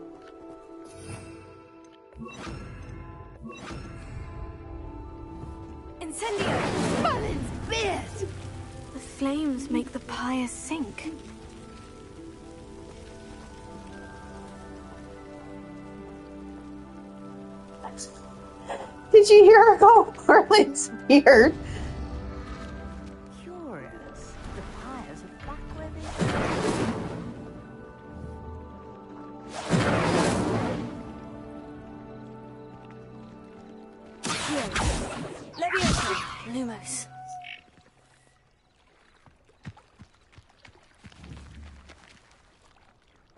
Incendio. Merlin's beard! The flames make the pyre sink. Did you hear her go? Merlin's beard. Curious. The pyres are back where they Lumos.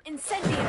Incendio!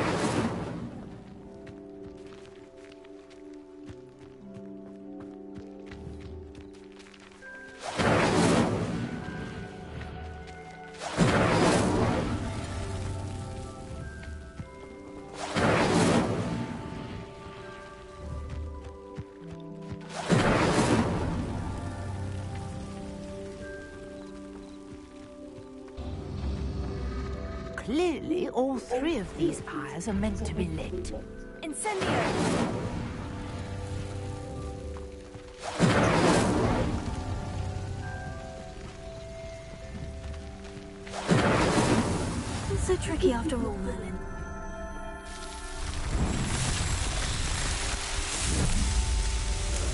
Clearly, all three of these fires are meant to be lit. Incendio! It's so tricky after all, Merlin.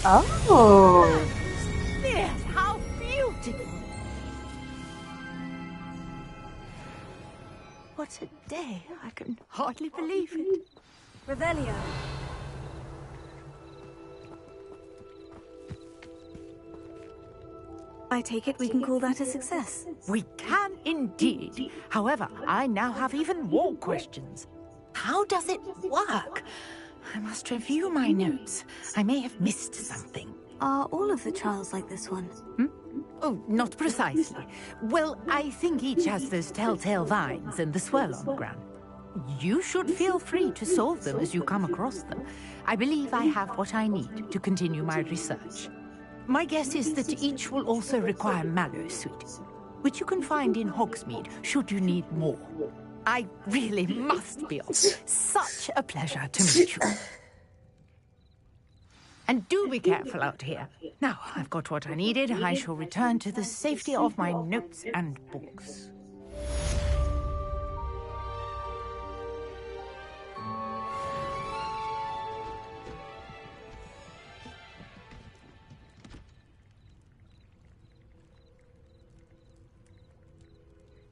Oh. Yes, how beautiful! What a day! I can hardly believe it. Revelio. I take it we can call that a success. We can indeed. However, I now have even more questions. How does it work? I must review my notes. I may have missed something. Are all of the trials like this one? Oh, not precisely. Well, I think each has those telltale vines and the swirl on the ground. You should feel free to solve them as you come across them. I believe I have what I need to continue my research. My guess is that each will also require mallow sweet, which you can find in Hogsmeade should you need more. I really must be off. Such a pleasure to meet you. And do be careful out here. Now, I've got what I needed. I shall return to the safety of my notes and books.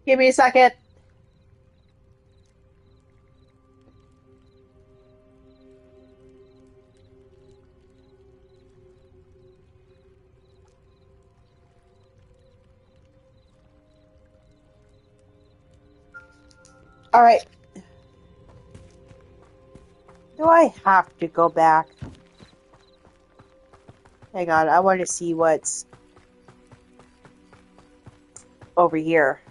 Give me a second. All right. Do I have to go back? Hang on, I want to see what's over here.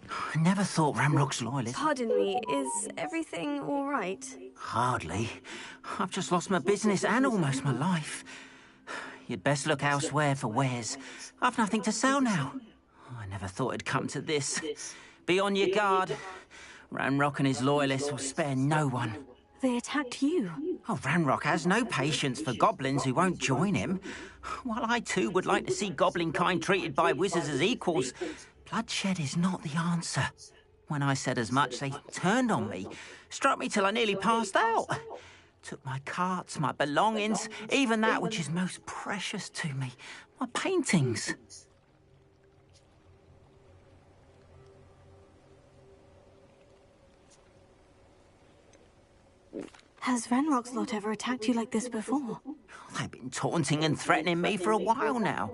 I never thought Ramrock's loyalist. Pardon me, is everything all right? Hardly. I've just lost my business and almost my life. You'd best look elsewhere for wares. I've nothing to sell now. I never thought it'd come to this. Be on your guard. Ranrock and his loyalists will spare no one. They attacked you. Oh, Ranrock has no patience for goblins who won't join him. While I too would like to see goblin kind treated by wizards as equals, bloodshed is not the answer. When I said as much, they turned on me, struck me till I nearly passed out. Took my carts, my belongings, even that which is most precious to me, my paintings. Has Ranrock's lot ever attacked you like this before? They've been taunting and threatening me for a while now.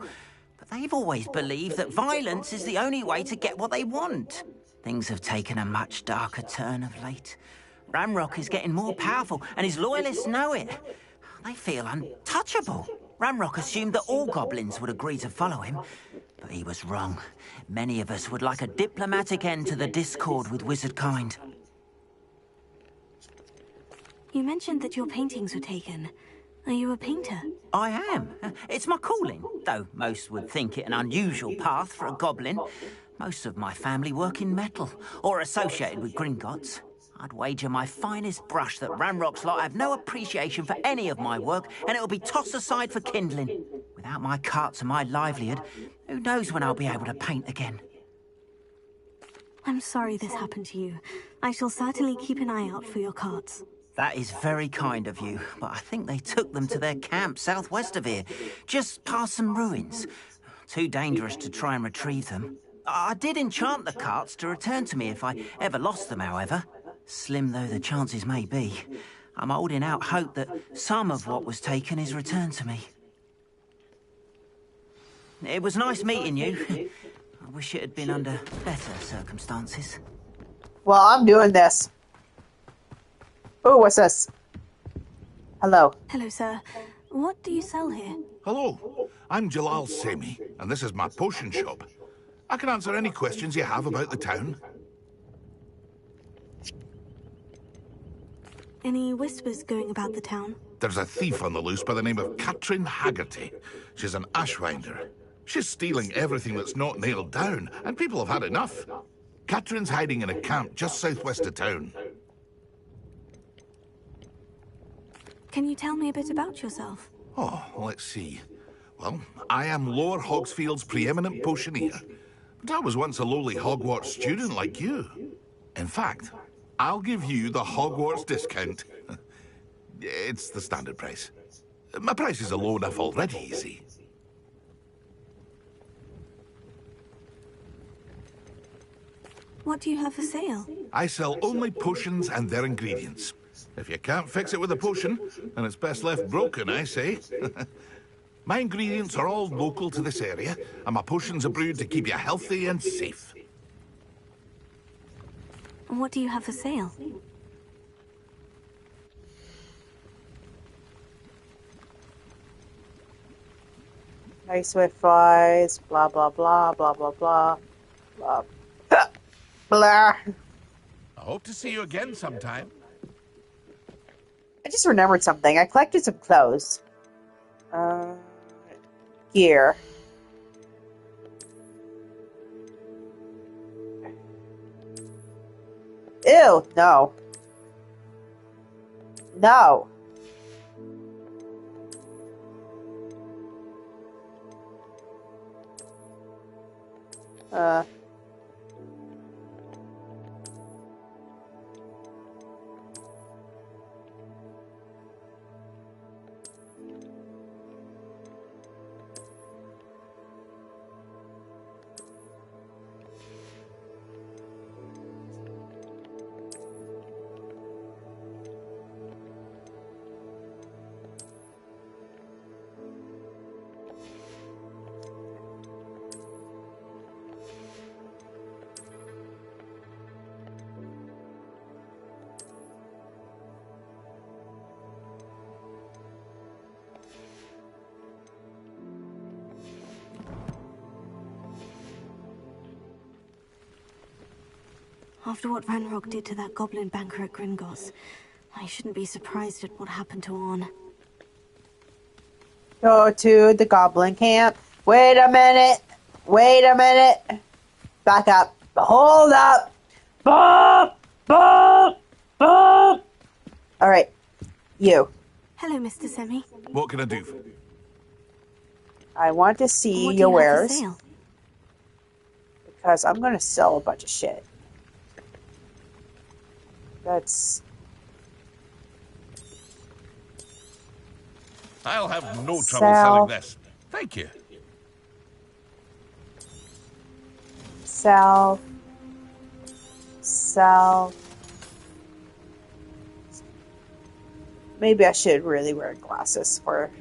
But they've always believed that violence is the only way to get what they want. Things have taken a much darker turn of late. Ranrock is getting more powerful, and his loyalists know it. They feel untouchable. Ranrock assumed that all goblins would agree to follow him, but he was wrong. Many of us would like a diplomatic end to the discord with wizard kind. You mentioned that your paintings were taken. Are you a painter? I am. It's my calling, though most would think it an unusual path for a goblin. Most of my family work in metal, or associated with Gringotts. I'd wager my finest brush that Ranrock's lot have no appreciation for any of my work, and it'll be tossed aside for kindling. Without my carts and my livelihood, who knows when I'll be able to paint again. I'm sorry this happened to you. I shall certainly keep an eye out for your carts. That is very kind of you, but I think they took them to their camp southwest of here, just past some ruins. Too dangerous to try and retrieve them. I did enchant the carts to return to me if I ever lost them, however. Slim though the chances may be, I'm holding out hope that some of what was taken is returned to me. It was nice meeting you. I wish it had been under better circumstances. Well, I'm doing this. Oh, what's this? Hello. Hello, sir. What do you sell here? Hello, I'm Jalal Semi, and this is my potion shop. I can answer any questions you have about the town. Any whispers going about the town? There's a thief on the loose by the name of Katrin Haggerty. She's an ashwinder. She's stealing everything that's not nailed down, and people have had enough. Katrin's hiding in a camp just southwest of town. Can you tell me a bit about yourself? Oh, let's see. Well, I am Lower Hogsfield's preeminent potioneer. But I was once a lowly Hogwarts student like you. In fact, I'll give you the Hogwarts discount. It's the standard price. My prices are low enough already, you see. What do you have for sale? I sell only potions and their ingredients. If you can't fix it with a potion, then it's best left broken, I say. My ingredients are all local to this area, and my potions are brewed to keep you healthy and safe. What do you have for sale? Nice with flies, blah, blah, blah, blah, blah, blah, blah. Blah. I hope to see you again sometime. I just remembered something. I collected some clothes. Gear. Ew, no. No. After what Ranrock did to that goblin banker at Gringotts, I shouldn't be surprised at what happened to Orn. Go to the goblin camp. Wait a minute. Wait a minute. Back up. Hold up. Boom! Boom! Boom! All right. You. Hello, Mr. Semi. What can I do for you? I want to see What do your you have for wares. sale? Because I'm going to sell a bunch of shit. That's... I'll have no trouble Sell. selling this. Thank you. Sell. Sell. Maybe I should really wear glasses for...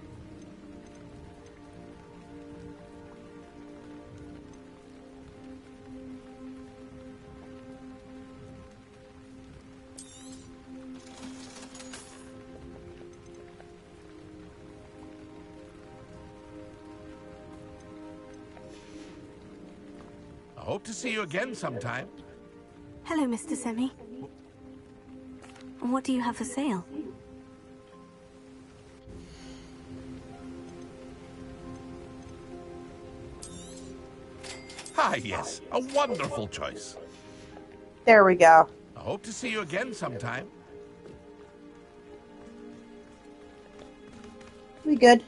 I hope to see you again sometime. Hello, Mr. Semi. What do you have for sale? Ah, yes. A wonderful choice. There we go. I hope to see you again sometime. We good.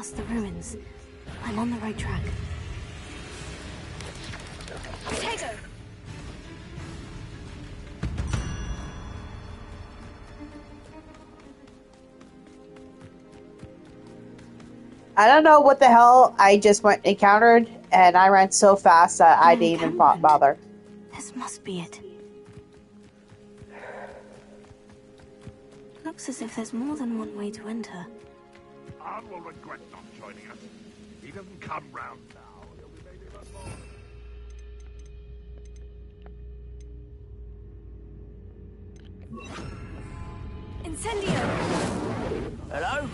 past the ruins. I'm on the right track. Potato! I don't know what the hell I just encountered, and I ran so fast that I didn't even bother. This must be it. Looks as if there's more than one way to enter. Anne will regret not joining us. He doesn't come round now. He'll be made even more. Incendio! Hello?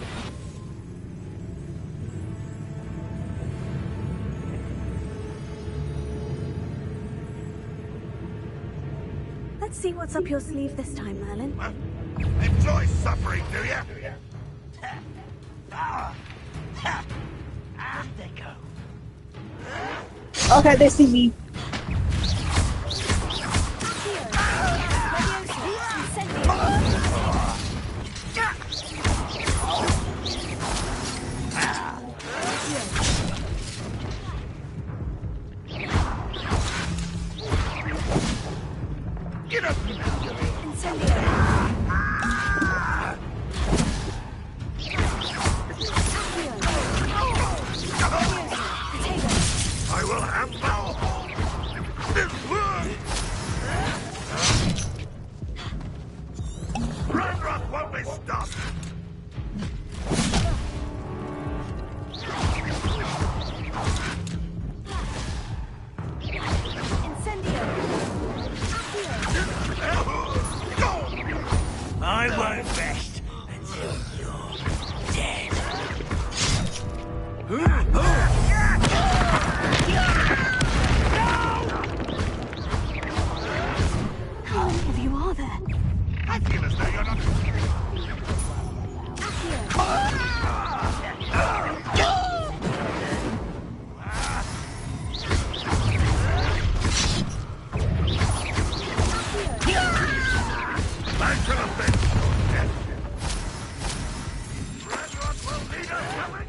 Let's see what's up your sleeve this time, Merlin. Enjoy suffering, do you? They go. Okay, they see me. Get up! I will have now. This world. Ragnarok won't be stopped. I won't rest until you're dead. How many of you are there? I feel as though you're not. Back to the bench. Ragnarok will lead us to victory.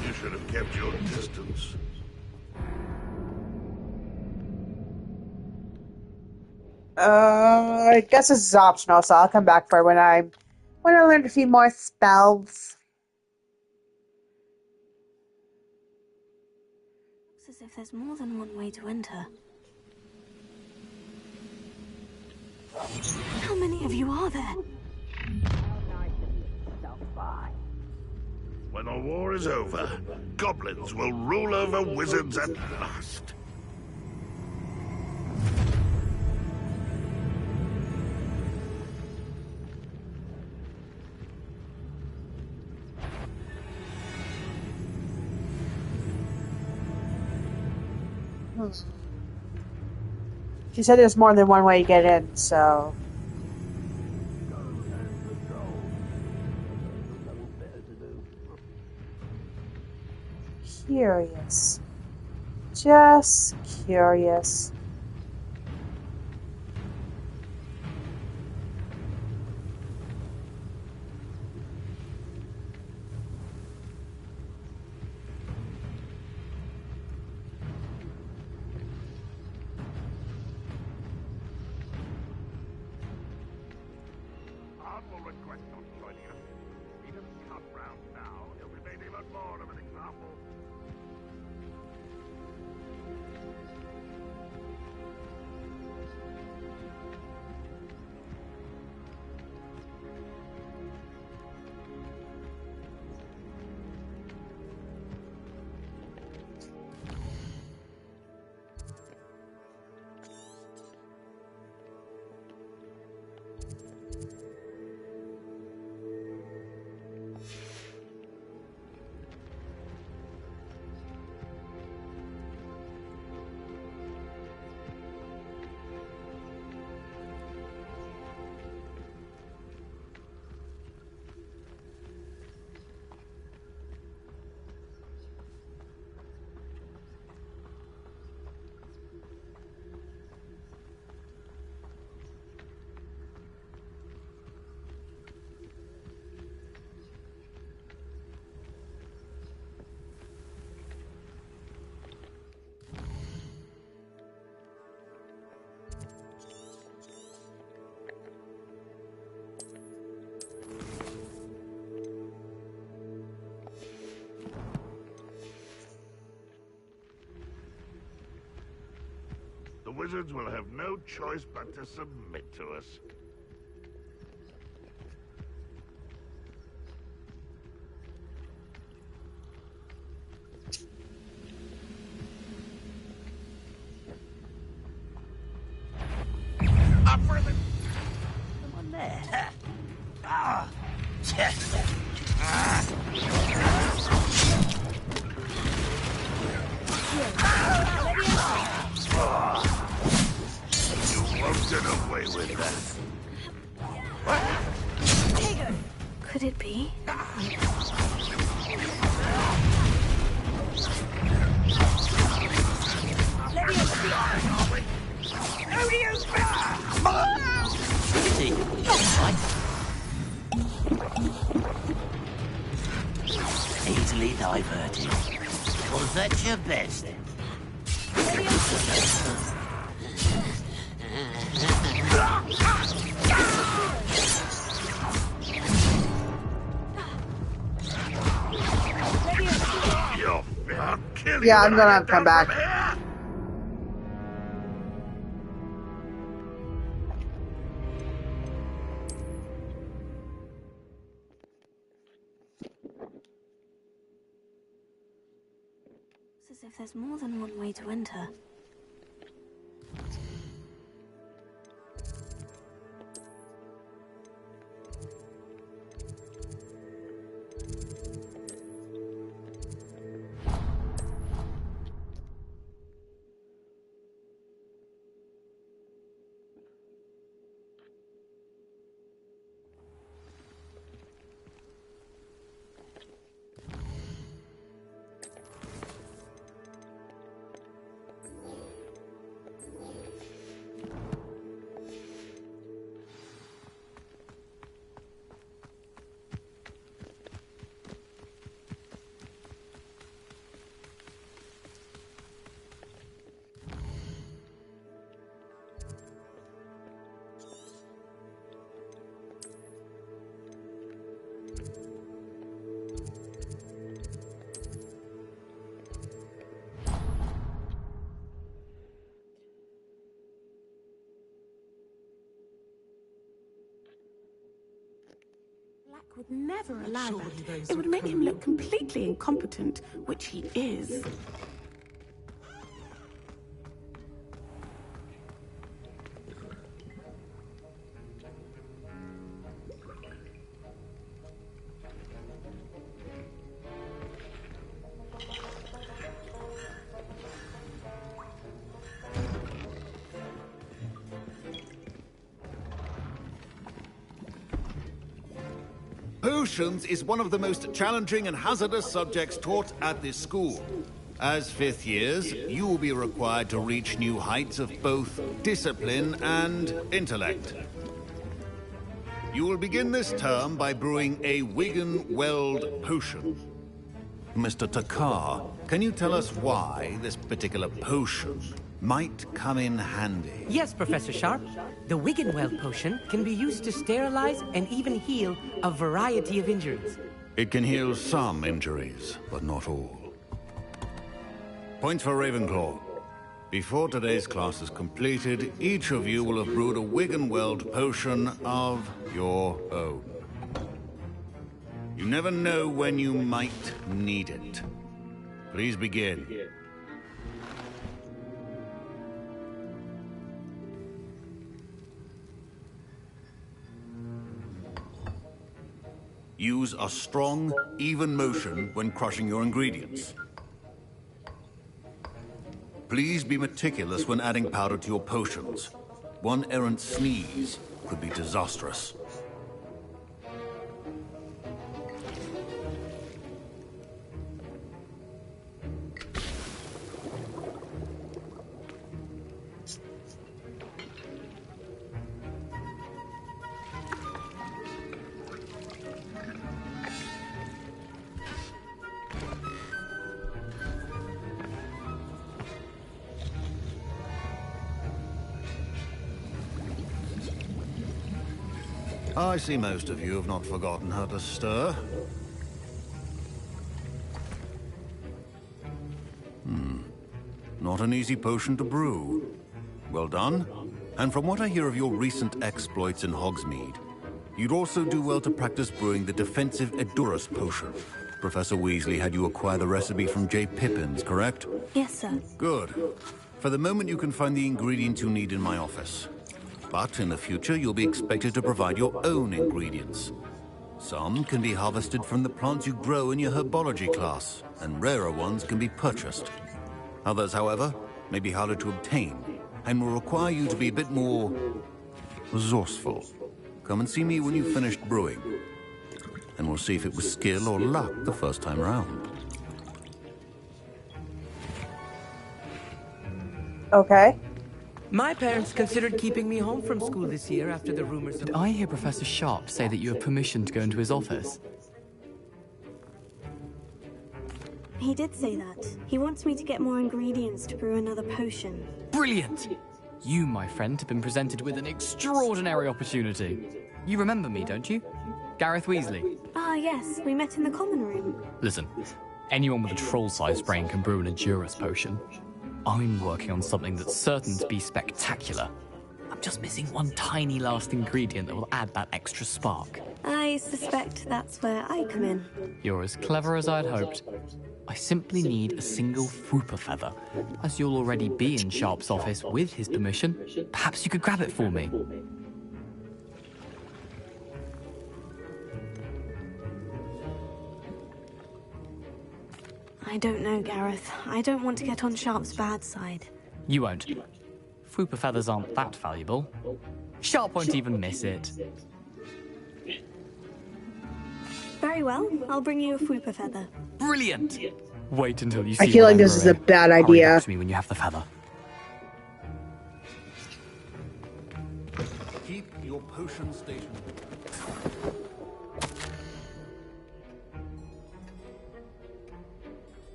You should have kept your distance. I guess this is optional, so I'll come back for when I learn a few more spells. Looks as if there's more than one way to enter. How many of you are there? When the war is over, goblins will rule over wizards at last. She said there's more than one way to get in, so... Curious. Just curious. Anne will regret not joining us. He doesn't come round now. He'll be made even more of an example. wizards will have no choice but to submit to us. Up for the... Come on there. Ah! Yes. You won't get away with that. Could it be? Easily diverted. Was that your best? I'll kill you. Yeah, I'm gonna come back. It's as if there's more than one way to enter. Would never allow that. It would make him look completely incompetent, which he is. Potions is one of the most challenging and hazardous subjects taught at this school. As fifth years, you will be required to reach new heights of both discipline and intellect. You will begin this term by brewing a Wigan-Weld potion. Mr. Takar, can you tell us why this particular potion might come in handy? Yes, Professor Sharp. The Wiggenweld potion can be used to sterilize and even heal a variety of injuries. It can heal some injuries, but not all. Points for Ravenclaw. Before today's class is completed, each of you will have brewed a Wiggenweld potion of your own. You never know when you might need it. Please begin. Use a strong, even motion when crushing your ingredients. Please be meticulous when adding powder to your potions. One errant sneeze could be disastrous. I see most of you have not forgotten how to stir. Not an easy potion to brew. Well done. And from what I hear of your recent exploits in Hogsmeade, you'd also do well to practice brewing the defensive Edurus potion. Professor Weasley had you acquire the recipe from J. Pippin's, correct? Yes, sir. Good. For the moment, you can find the ingredients you need in my office. But in the future, you'll be expected to provide your own ingredients. Some can be harvested from the plants you grow in your herbology class, and rarer ones can be purchased. Others, however, may be harder to obtain, and will require you to be a bit more resourceful. Come and see me when you've finished brewing, and we'll see if it was skill or luck the first time around. Okay. My parents considered keeping me home from school this year after the rumors. Did I hear Professor Sharp say that you have permission to go into his office? He did say that. He wants me to get more ingredients to brew another potion. Brilliant! You, my friend, have been presented with an extraordinary opportunity. You remember me, don't you? Gareth Weasley. Ah, yes. We met in the common room. Listen, anyone with a troll-sized brain can brew an Edurus potion. I'm working on something that's certain to be spectacular. I'm just missing one tiny last ingredient that will add that extra spark. I suspect that's where I come in. You're as clever as I'd hoped. I simply need a single Fwooper feather. As you'll already be in Sharp's office with his permission, perhaps you could grab it for me. I don't know, Gareth. I don't want to get on Sharp's bad side. You won't. Fwooper feathers aren't that valuable. Sharp won't even miss it. Very well. I'll bring you a Fwooper feather. Brilliant! Wait until you see I feel what like this is a brewing. bad Hurry idea. back to me when you have the feather. Keep your potion stationary.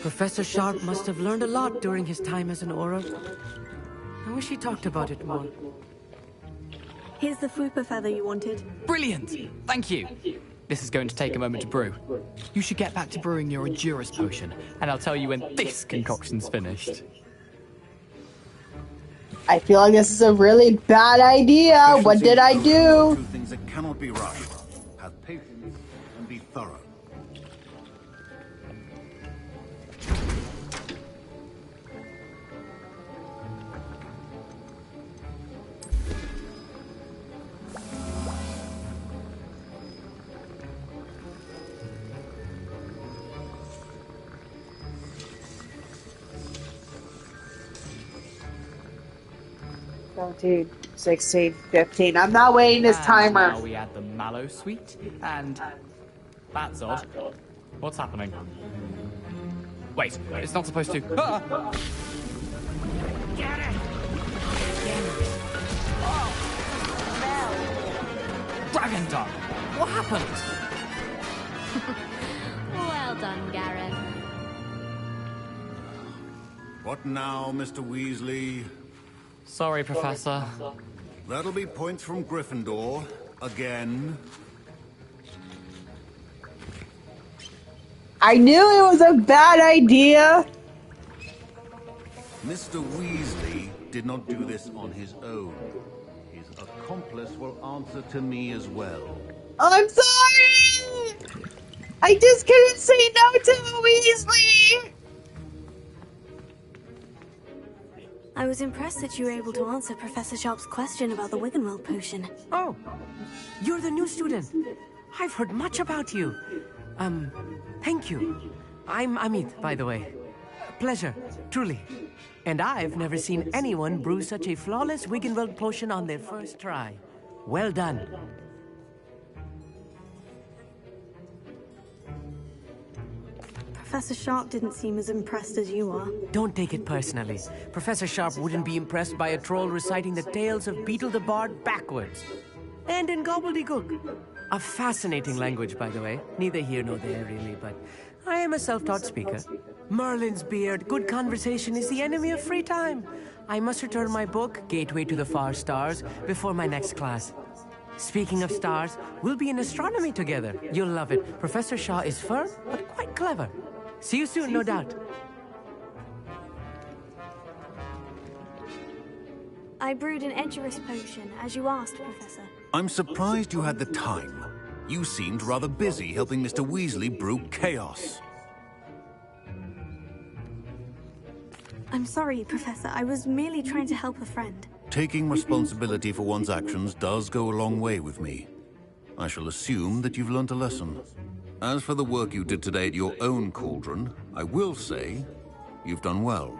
Professor Sharp must have learned a lot during his time as an Auror. I wish he talked about it more. Here's the Fwooper feather you wanted. Brilliant! Thank you. This is going to take a moment to brew. You should get back to brewing your Edurus potion, and I'll tell you when this concoction's finished. I feel like this is a really bad idea. What did I do? Two things that cannot be rushed. Have patience and be thorough. Dude, 16, 15. I'm not waiting this timer. Now we add the mallow sweet, and that's odd. What's happening? Wait, it's not supposed to. Ah! Get it! Dragon Dog! What happened? Well done, Gareth. What now, Mr. Weasley? Sorry, Professor. That'll be points from Gryffindor. Again. I knew it was a bad idea. Mr. Weasley did not do this on his own. His accomplice will answer to me as well. I'm sorry. I just couldn't say no to Weasley. I was impressed that you were able to answer Professor Sharp's question about the Wiggenweld potion. Oh, you're the new student. I've heard much about you. Thank you. I'm Amit, by the way. Pleasure, truly. And I've never seen anyone brew such a flawless Wiggenweld potion on their first try. Well done. Professor Sharp didn't seem as impressed as you are. Don't take it personally. Professor Sharp wouldn't be impressed by a troll reciting the tales of Beetle the Bard backwards. And in gobbledygook. A fascinating language, by the way. Neither here nor there, really, but I am a self-taught speaker. Merlin's beard, good conversation is the enemy of free time. I must return my book, Gateway to the Far Stars, before my next class. Speaking of stars, we'll be in astronomy together. You'll love it. Professor Shaw is firm, but quite clever. See you soon, no doubt. I brewed an Edgerus potion, as you asked, Professor. I'm surprised you had the time. You seemed rather busy helping Mr. Weasley brew chaos. I'm sorry, Professor. I was merely trying to help a friend. Taking responsibility for one's actions does go a long way with me. I shall assume that you've learnt a lesson. As for the work you did today at your own cauldron, I will say you've done well.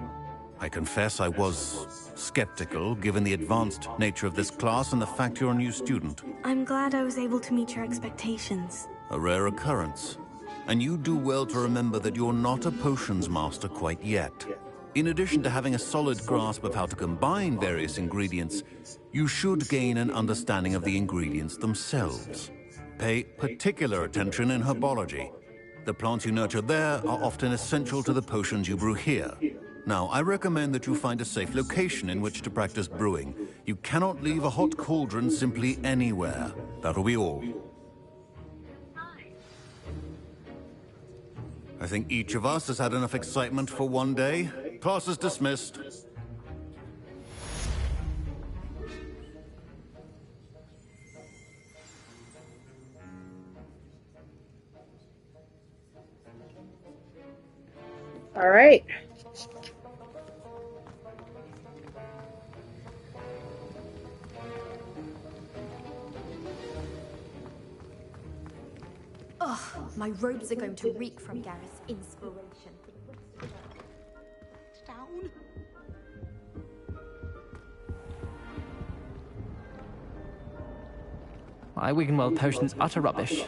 I confess I was skeptical, given the advanced nature of this class and the fact you're a new student. I'm glad I was able to meet your expectations. A rare occurrence. And you do well to remember that you're not a potions master quite yet. In addition to having a solid grasp of how to combine various ingredients, you should gain an understanding of the ingredients themselves. Pay particular attention in herbology. The plants you nurture there are often essential to the potions you brew here. Now, I recommend that you find a safe location in which to practice brewing. You cannot leave a hot cauldron simply anywhere. That'll be all. I think each of us has had enough excitement for one day. Class is dismissed. All right. Ugh, my robes are going to reek from Gareth's inspiration. Down. My Wiggenweld potion's utter rubbish.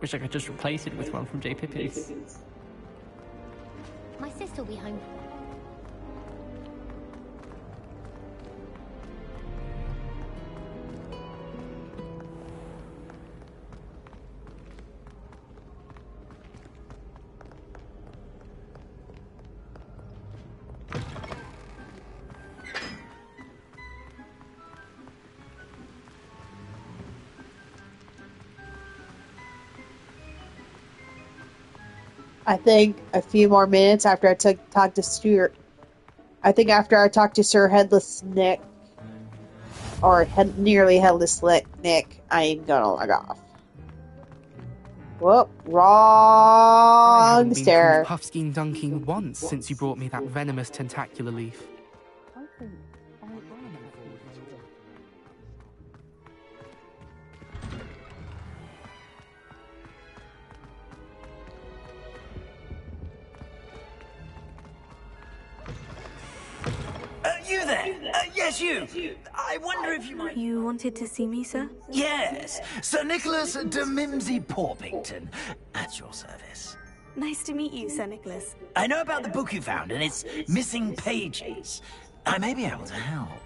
Wish I could just replace it with one from J. Pippi's. My sister will be home. I think a few more minutes after I talked to Stuart. I think after I talked to Sir Headless Nick, or nearly Headless Nick, I'm gonna log off. Whoop, wrong stair. Puffskein dunking once since you brought me that venomous tentacular leaf. You there? Yes, you. I wonder if you might... You wanted to see me, sir? Yes, Sir Nicholas de Mimsy Porpington, at your service. Nice to meet you, Sir Nicholas. I know about the book you found and its missing pages. I may be able to help.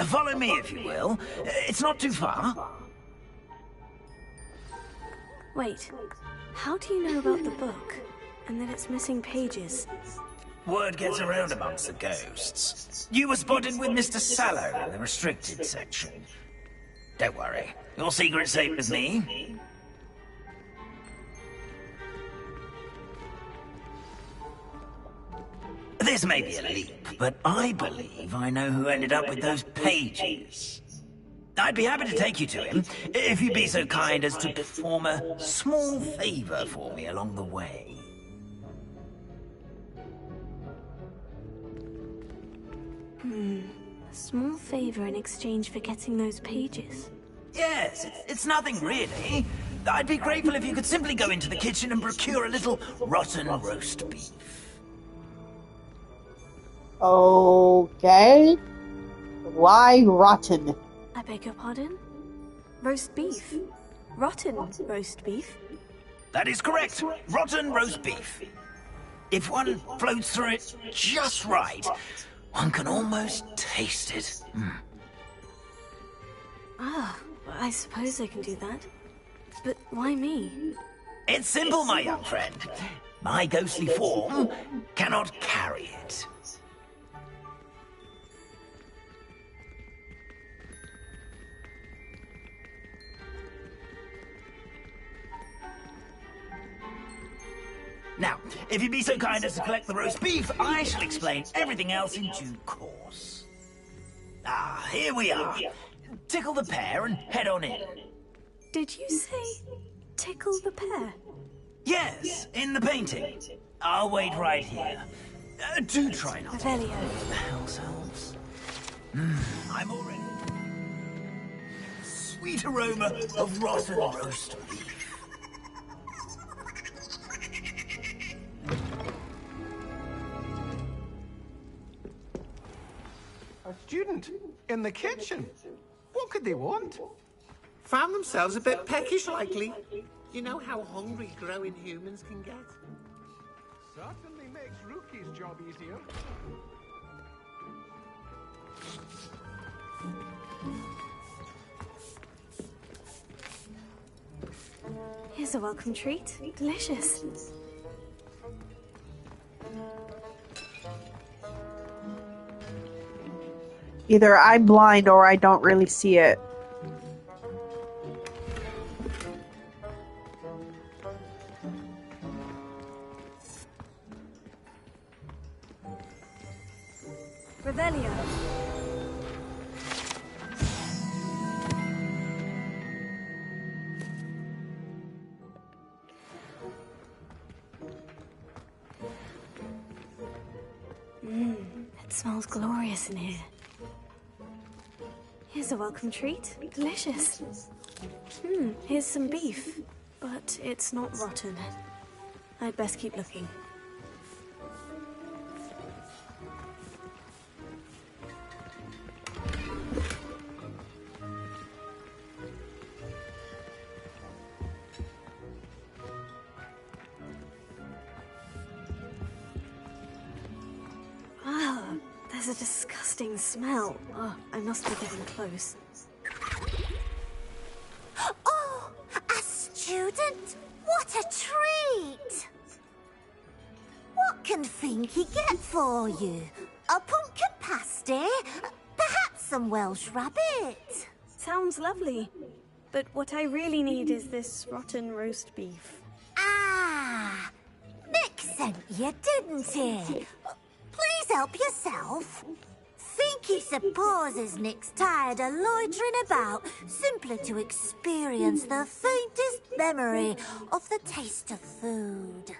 Follow me, if you will. It's not too far. Wait, how do you know about the book? And that it's missing pages? Word gets around amongst the ghosts. You were spotted with Mr. Sallow in the restricted section. Don't worry, your secret's safe with me. This may be a leap, but I believe I know who ended up with those pages. I'd be happy to take you to him, if you'd be so kind as to perform a small favor for me along the way. A small favor in exchange for getting those pages. Yes, it's nothing really. I'd be grateful if you could simply go into the kitchen and procure a little rotten roast beef. Okay. Why rotten? I beg your pardon? Roast beef? Rotten roast beef? That is correct. Rotten roast beef. If one floats through it just right, one can almost taste it. Ah, I suppose I can do that. But why me? It's simple, my young friend. My ghostly form cannot carry it. Now, if you'd be so kind as to collect the roast beef, I shall explain everything else in due course. Ah, here we are. Tickle the pear and head on in. Did you say tickle the pear? Yes, in the painting. I'll wait right here. Do try not to. Revelio. The house elves. I'm already. Sweet aroma of rotten roast beef. A student in the kitchen. What could they want? Found themselves a bit peckish, likely. You know how hungry growing humans can get. Certainly makes Rookie's job easier. Here's a welcome treat. Delicious. Either I'm blind or I don't really see it. Revelio. It smells glorious in here. Here's a welcome treat. Delicious. Here's some beef, but it's not rotten. I'd best keep looking. There's a disgusting smell. Oh, I must be getting close. Oh, a student? What a treat! What can Finky get for you? A pumpkin pasty? Perhaps some Welsh rabbit? Sounds lovely. But what I really need is this rotten roast beef. Ah, Nick sent you, didn't he? Please help yourself. Finky supposes Nick's tired of loitering about simply to experience the faintest memory of the taste of food.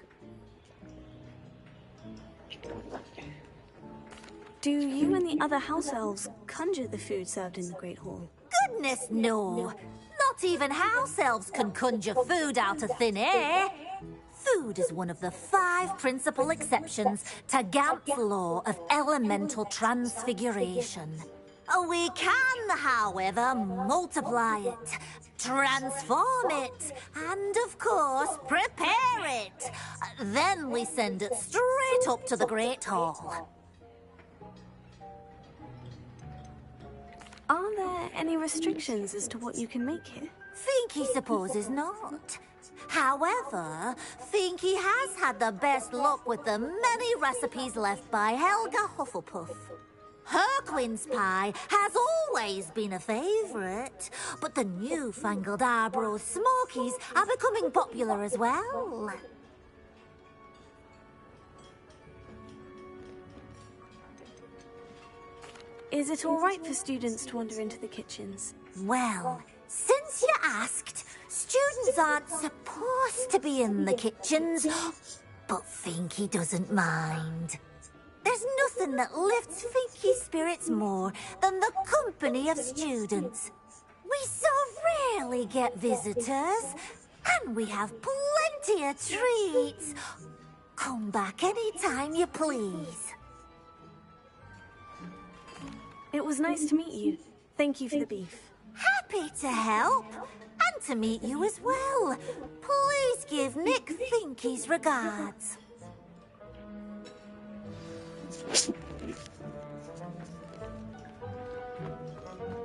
Do you and the other house elves conjure the food served in the Great Hall? Goodness, no. Not even house elves can conjure food out of thin air. Food is one of the 5 principal exceptions to Gamp's law of elemental transfiguration. We can, however, multiply it, transform it, and, of course, prepare it. Then we send it straight up to the Great Hall. Are there any restrictions as to what you can make here? Finky supposes not. However, Finky has had the best luck with the many recipes left by Helga Hufflepuff. Her quince pie has always been a favourite, but the newfangled Arbroath Smokies are becoming popular as well. Is it all right for students to wander into the kitchens? Well, since you asked, students aren't supposed to be in the kitchens, but Finky doesn't mind. There's nothing that lifts Finky's spirits more than the company of students. We so rarely get visitors, and we have plenty of treats. Come back any time you please. It was nice to meet you. Thank you for the beef. Happy to help, and to meet you as well. Please give Nick Finky's regards.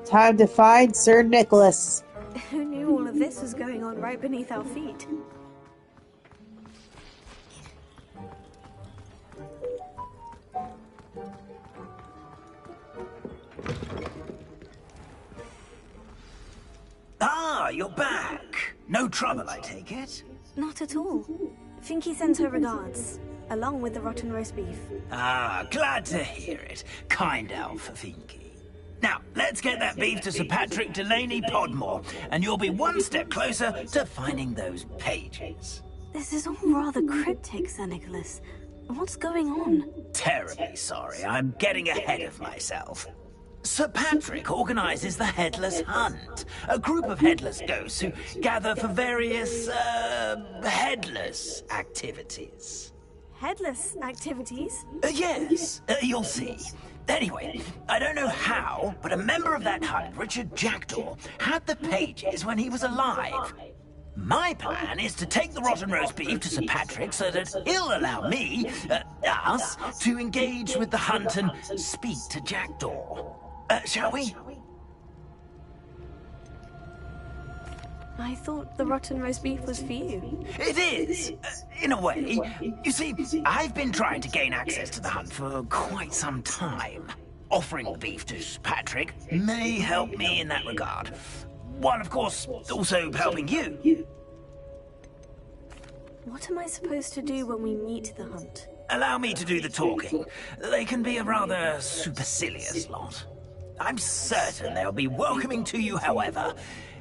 Time to find Sir Nicholas. Who knew all of this was going on right beneath our feet? Ah, you're back. No trouble, I take it? Not at all. Finky sends her regards, along with the rotten roast beef. Ah, glad to hear it. Kind elf for Finky. Now, let's get that beef to Sir Patrick Delaney Podmore, and you'll be one step closer to finding those pages. This is all rather cryptic, Sir Nicholas. What's going on? Terribly sorry, I'm getting ahead of myself. Sir Patrick organizes the Headless Hunt, a group of headless ghosts who gather for various, headless activities. Headless activities? Yes, you'll see. Anyway, I don't know how, but a member of that hunt, Richard Jackdaw, had the pages when he was alive. My plan is to take the rotten roast beef to Sir Patrick so that he'll allow me, us, to engage with the hunt and speak to Jackdaw. Shall we? I thought the rotten roast beef was for you. It is, in a way. You see, I've been trying to gain access to the hunt for quite some time. Offering the beef to Sir Patrick may help me in that regard. While, of course, also helping you. What am I supposed to do when we meet the hunt? Allow me to do the talking. They can be a rather supercilious lot. I'm certain they'll be welcoming to you, however,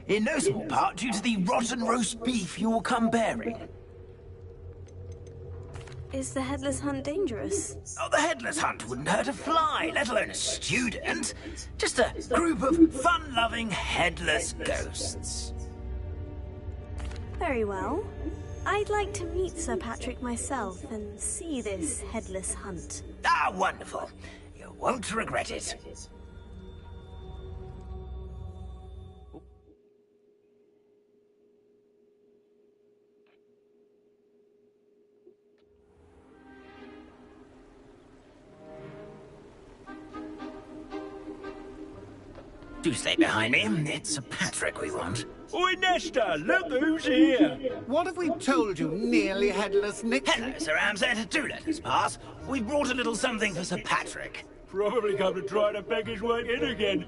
in no small part due to the rotten roast beef you'll come bearing. Is the Headless Hunt dangerous? Oh, the Headless Hunt wouldn't hurt a fly, let alone a student. Just a group of fun-loving headless ghosts. Very well. I'd like to meet Sir Patrick myself and see this Headless Hunt. Ah, wonderful. You won't regret it. Do stay behind me. It's Sir Patrick we want. Oi, Nesta, look who's here. What have we told you, nearly headless Nick? Hello, Sir Ramsett. Do let us pass. We brought a little something for Sir Patrick. Probably come to try to beg his way in again.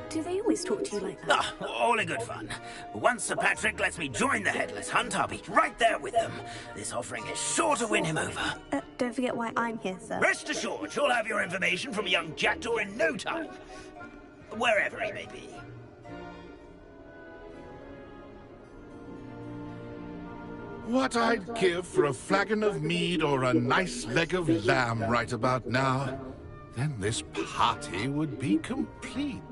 Do they always talk to you like that? Ah, all in good fun. Once Sir Patrick lets me join the Headless Hunt, I'll be right there with them. This offering is sure to win him over. Don't forget why I'm here, sir. Rest assured, you'll have your information from a young Jackdaw in no time. Wherever he may be. What I'd give for a flagon of mead or a nice leg of lamb right about now. Then this party would be complete.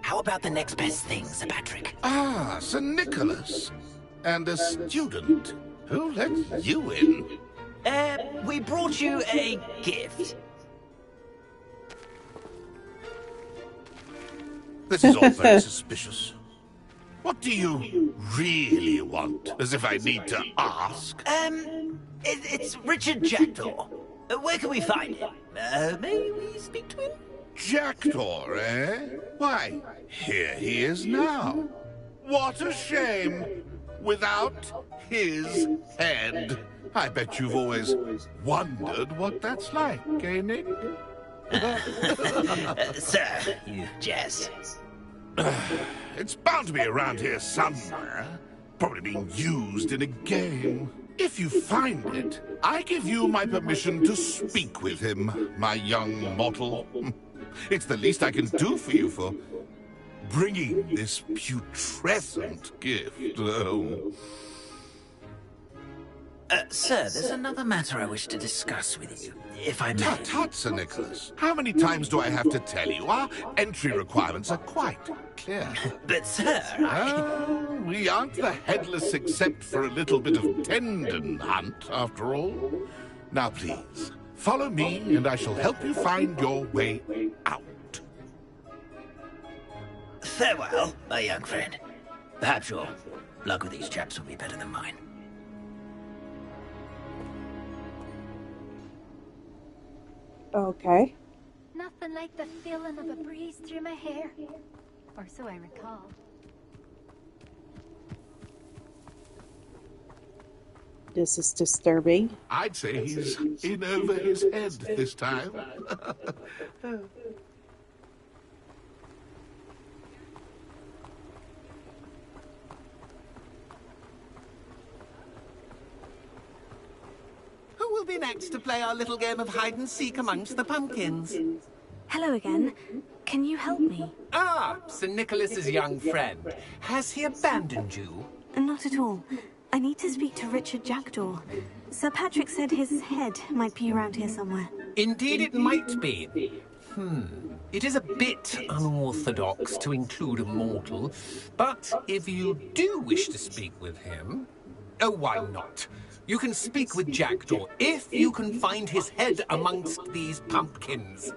How about the next best thing, Sir Patrick? Ah, Sir Nicholas. And a student. Who let you in? We brought you a gift. This is all very suspicious. What do you really want? As if I need to ask. It's Richard Jackdaw. Where can we find him? May we speak to him? Jackdaw, eh? Why, here he is now. What a shame. Without his head. I bet you've always wondered what that's like, eh, Nick? Sir, you jest. It's bound to be around here somewhere. Probably being used in a game. If you find it, I give you my permission to speak with him, my young mortal. It's the least I can do for you for bringing this putrescent gift home. Sir, there's another matter I wish to discuss with you, if I may. Tut, tut, Sir Nicholas. How many times do I have to tell you? Our entry requirements are quite clear. But, sir, we aren't the headless except for a little bit of tendon hunt, after all. Now, please, follow me, and I shall help you find your way out. Farewell, my young friend. Perhaps your luck with these chaps will be better than mine. Okay. Nothing like the feeling of a breeze through my hair. Or so I recall. This is disturbing. I'd say he's in over his head this time. Who will be next to play our little game of hide-and-seek amongst the pumpkins? Hello again. Can you help me? Ah, Sir Nicholas's young friend. Has he abandoned you? Not at all. I need to speak to Richard Jackdaw. Sir Patrick said his head might be around here somewhere. Indeed it might be. It is a bit unorthodox to include a mortal, but if you do wish to speak with him... Oh, why not? You can speak with Jackdaw if you can find his head amongst these pumpkins.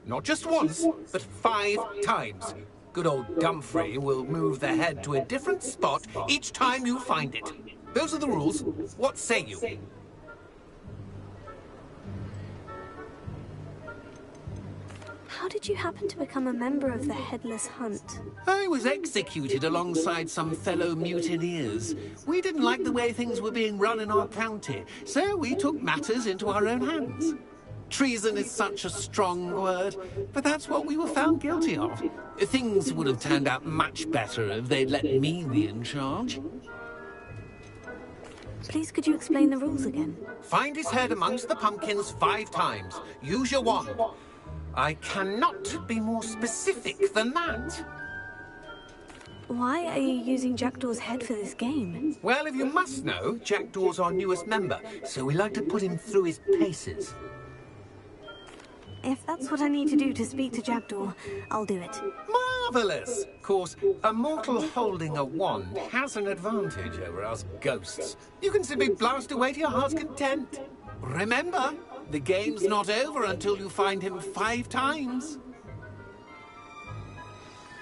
Not just once, but 5 times. Good old Dumfrey will move the head to a different spot each time you find it. Those are the rules. What say you? How did you happen to become a member of the Headless Hunt? I was executed alongside some fellow mutineers. We didn't like the way things were being run in our county, so we took matters into our own hands. Treason is such a strong word, but that's what we were found guilty of. Things would have turned out much better if they'd let me be in charge. Please, could you explain the rules again? Find his head amongst the pumpkins 5 times. Use your wand. I cannot be more specific than that. Why are you using Jackdaw's head for this game? Well, if you must know, Jackdaw's our newest member, so we like to put him through his paces. If that's what I need to do to speak to Jackdaw, I'll do it. Marvellous! Of course, a mortal holding a wand has an advantage over us ghosts. You can simply blast away to your heart's content. Remember, the game's not over until you find him 5 times.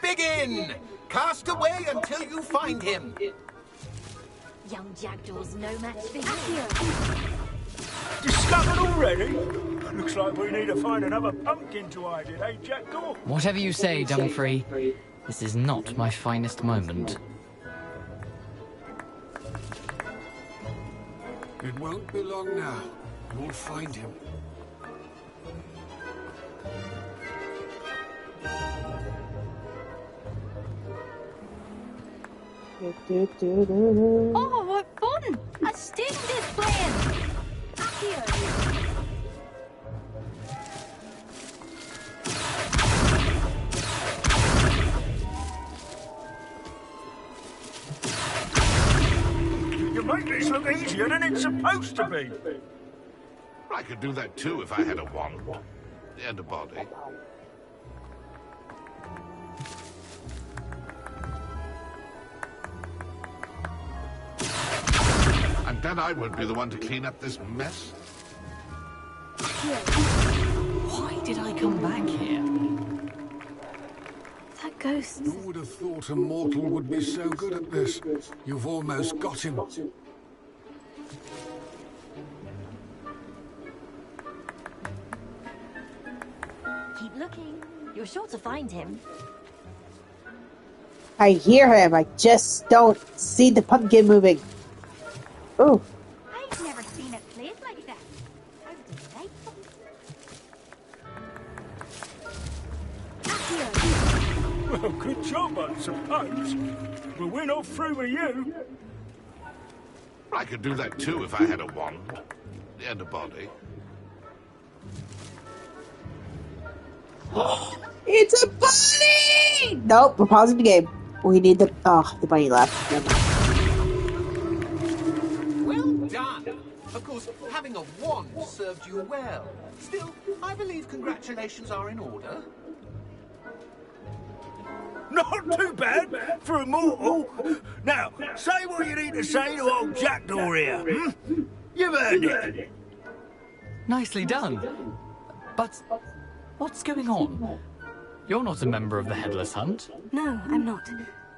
Begin! Cast away until you find him. Young Jackdaw's no match for you. Discovered already? Looks like we need to find another pumpkin to hide in, eh, Jackdaw? Whatever you say, Dumfrey. This is not my finest moment. It won't be long now. We'll find him. Oh, what fun! A student is playing! You make this look easier than it's supposed to be. I could do that too if I had a wand and a body. And then I won't be the one to clean up this mess. Why did I come back here? That ghost. Who would have thought a mortal would be so good at this? You've almost got him. Keep looking. You're sure to find him. I hear him. I just don't see the pumpkin moving. Oh. I've never seen it played like that. How delightful. Well, good job, I suppose. But we're not through with you. I could do that too if I had a wand and a body. It's a bunny! Nope, we're pausing the game. We need the... Oh, the bunny left. Well done! Of course, having a wand served you well. Still, I believe congratulations are in order. Not too bad for a mortal. Now, say what you need to say to old Jackdaw here. Hmm? You've earned it. Nicely done. But what's going on? You're not a member of the Headless Hunt. No, I'm not.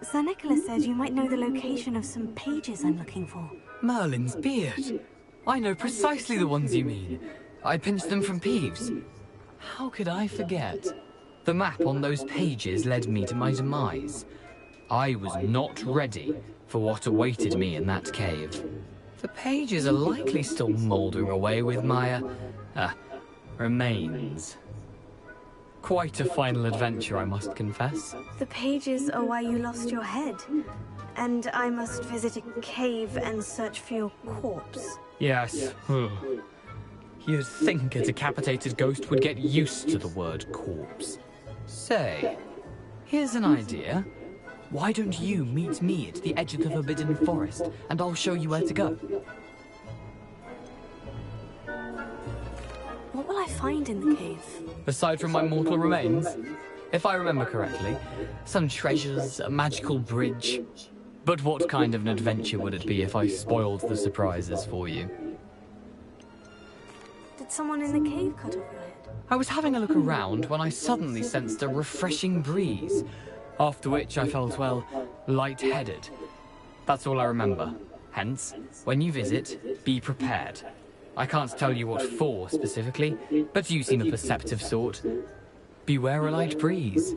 Sir Nicholas said you might know the location of some pages I'm looking for. Merlin's beard. I know precisely the ones you mean. I pinched them from Peeves. How could I forget? The map on those pages led me to my demise. I was not ready for what awaited me in that cave. The pages are likely still mouldering away with my, remains. Quite a final adventure, I must confess. The pages are why you lost your head. And I must visit a cave and search for your corpse. Yes. You'd think a decapitated ghost would get used to the word corpse. Say, here's an idea. Why don't you meet me at the edge of the Forbidden Forest, and I'll show you where to go? What will I find in the cave? Aside from my mortal remains, if I remember correctly, some treasures, a magical bridge. But what kind of an adventure would it be if I spoiled the surprises for you? Did someone in the cave cut off your head? I was having a look around when I suddenly sensed a refreshing breeze, after which I felt, well, lightheaded. That's all I remember. Hence, when you visit, be prepared. I can't tell you what for specifically, but you seem a perceptive sort. Beware a light breeze.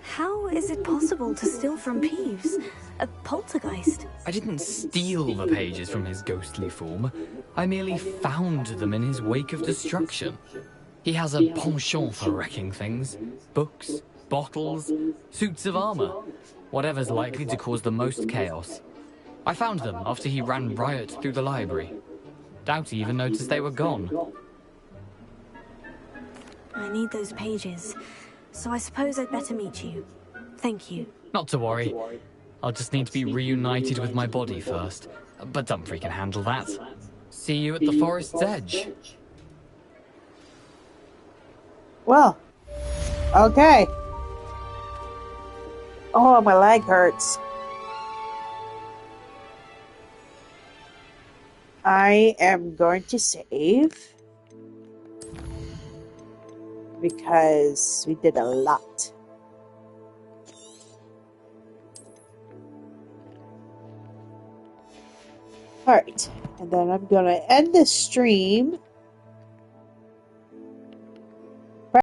How is it possible to steal from Peeves? A poltergeist? I didn't steal the pages from his ghostly form. I merely found them in his wake of destruction. He has a penchant for wrecking things. Books, bottles, suits of armor. Whatever's likely to cause the most chaos. I found them after he ran riot through the library. Doubt he even noticed they were gone. I need those pages, so I suppose I'd better meet you. Thank you. Not to worry. I'll just need to be reunited with my body first. But Dumfries can handle that. See you at the forest's edge. Well, okay. Oh, my leg hurts. I am going to save because we did a lot. Alright, and then I'm going to end this stream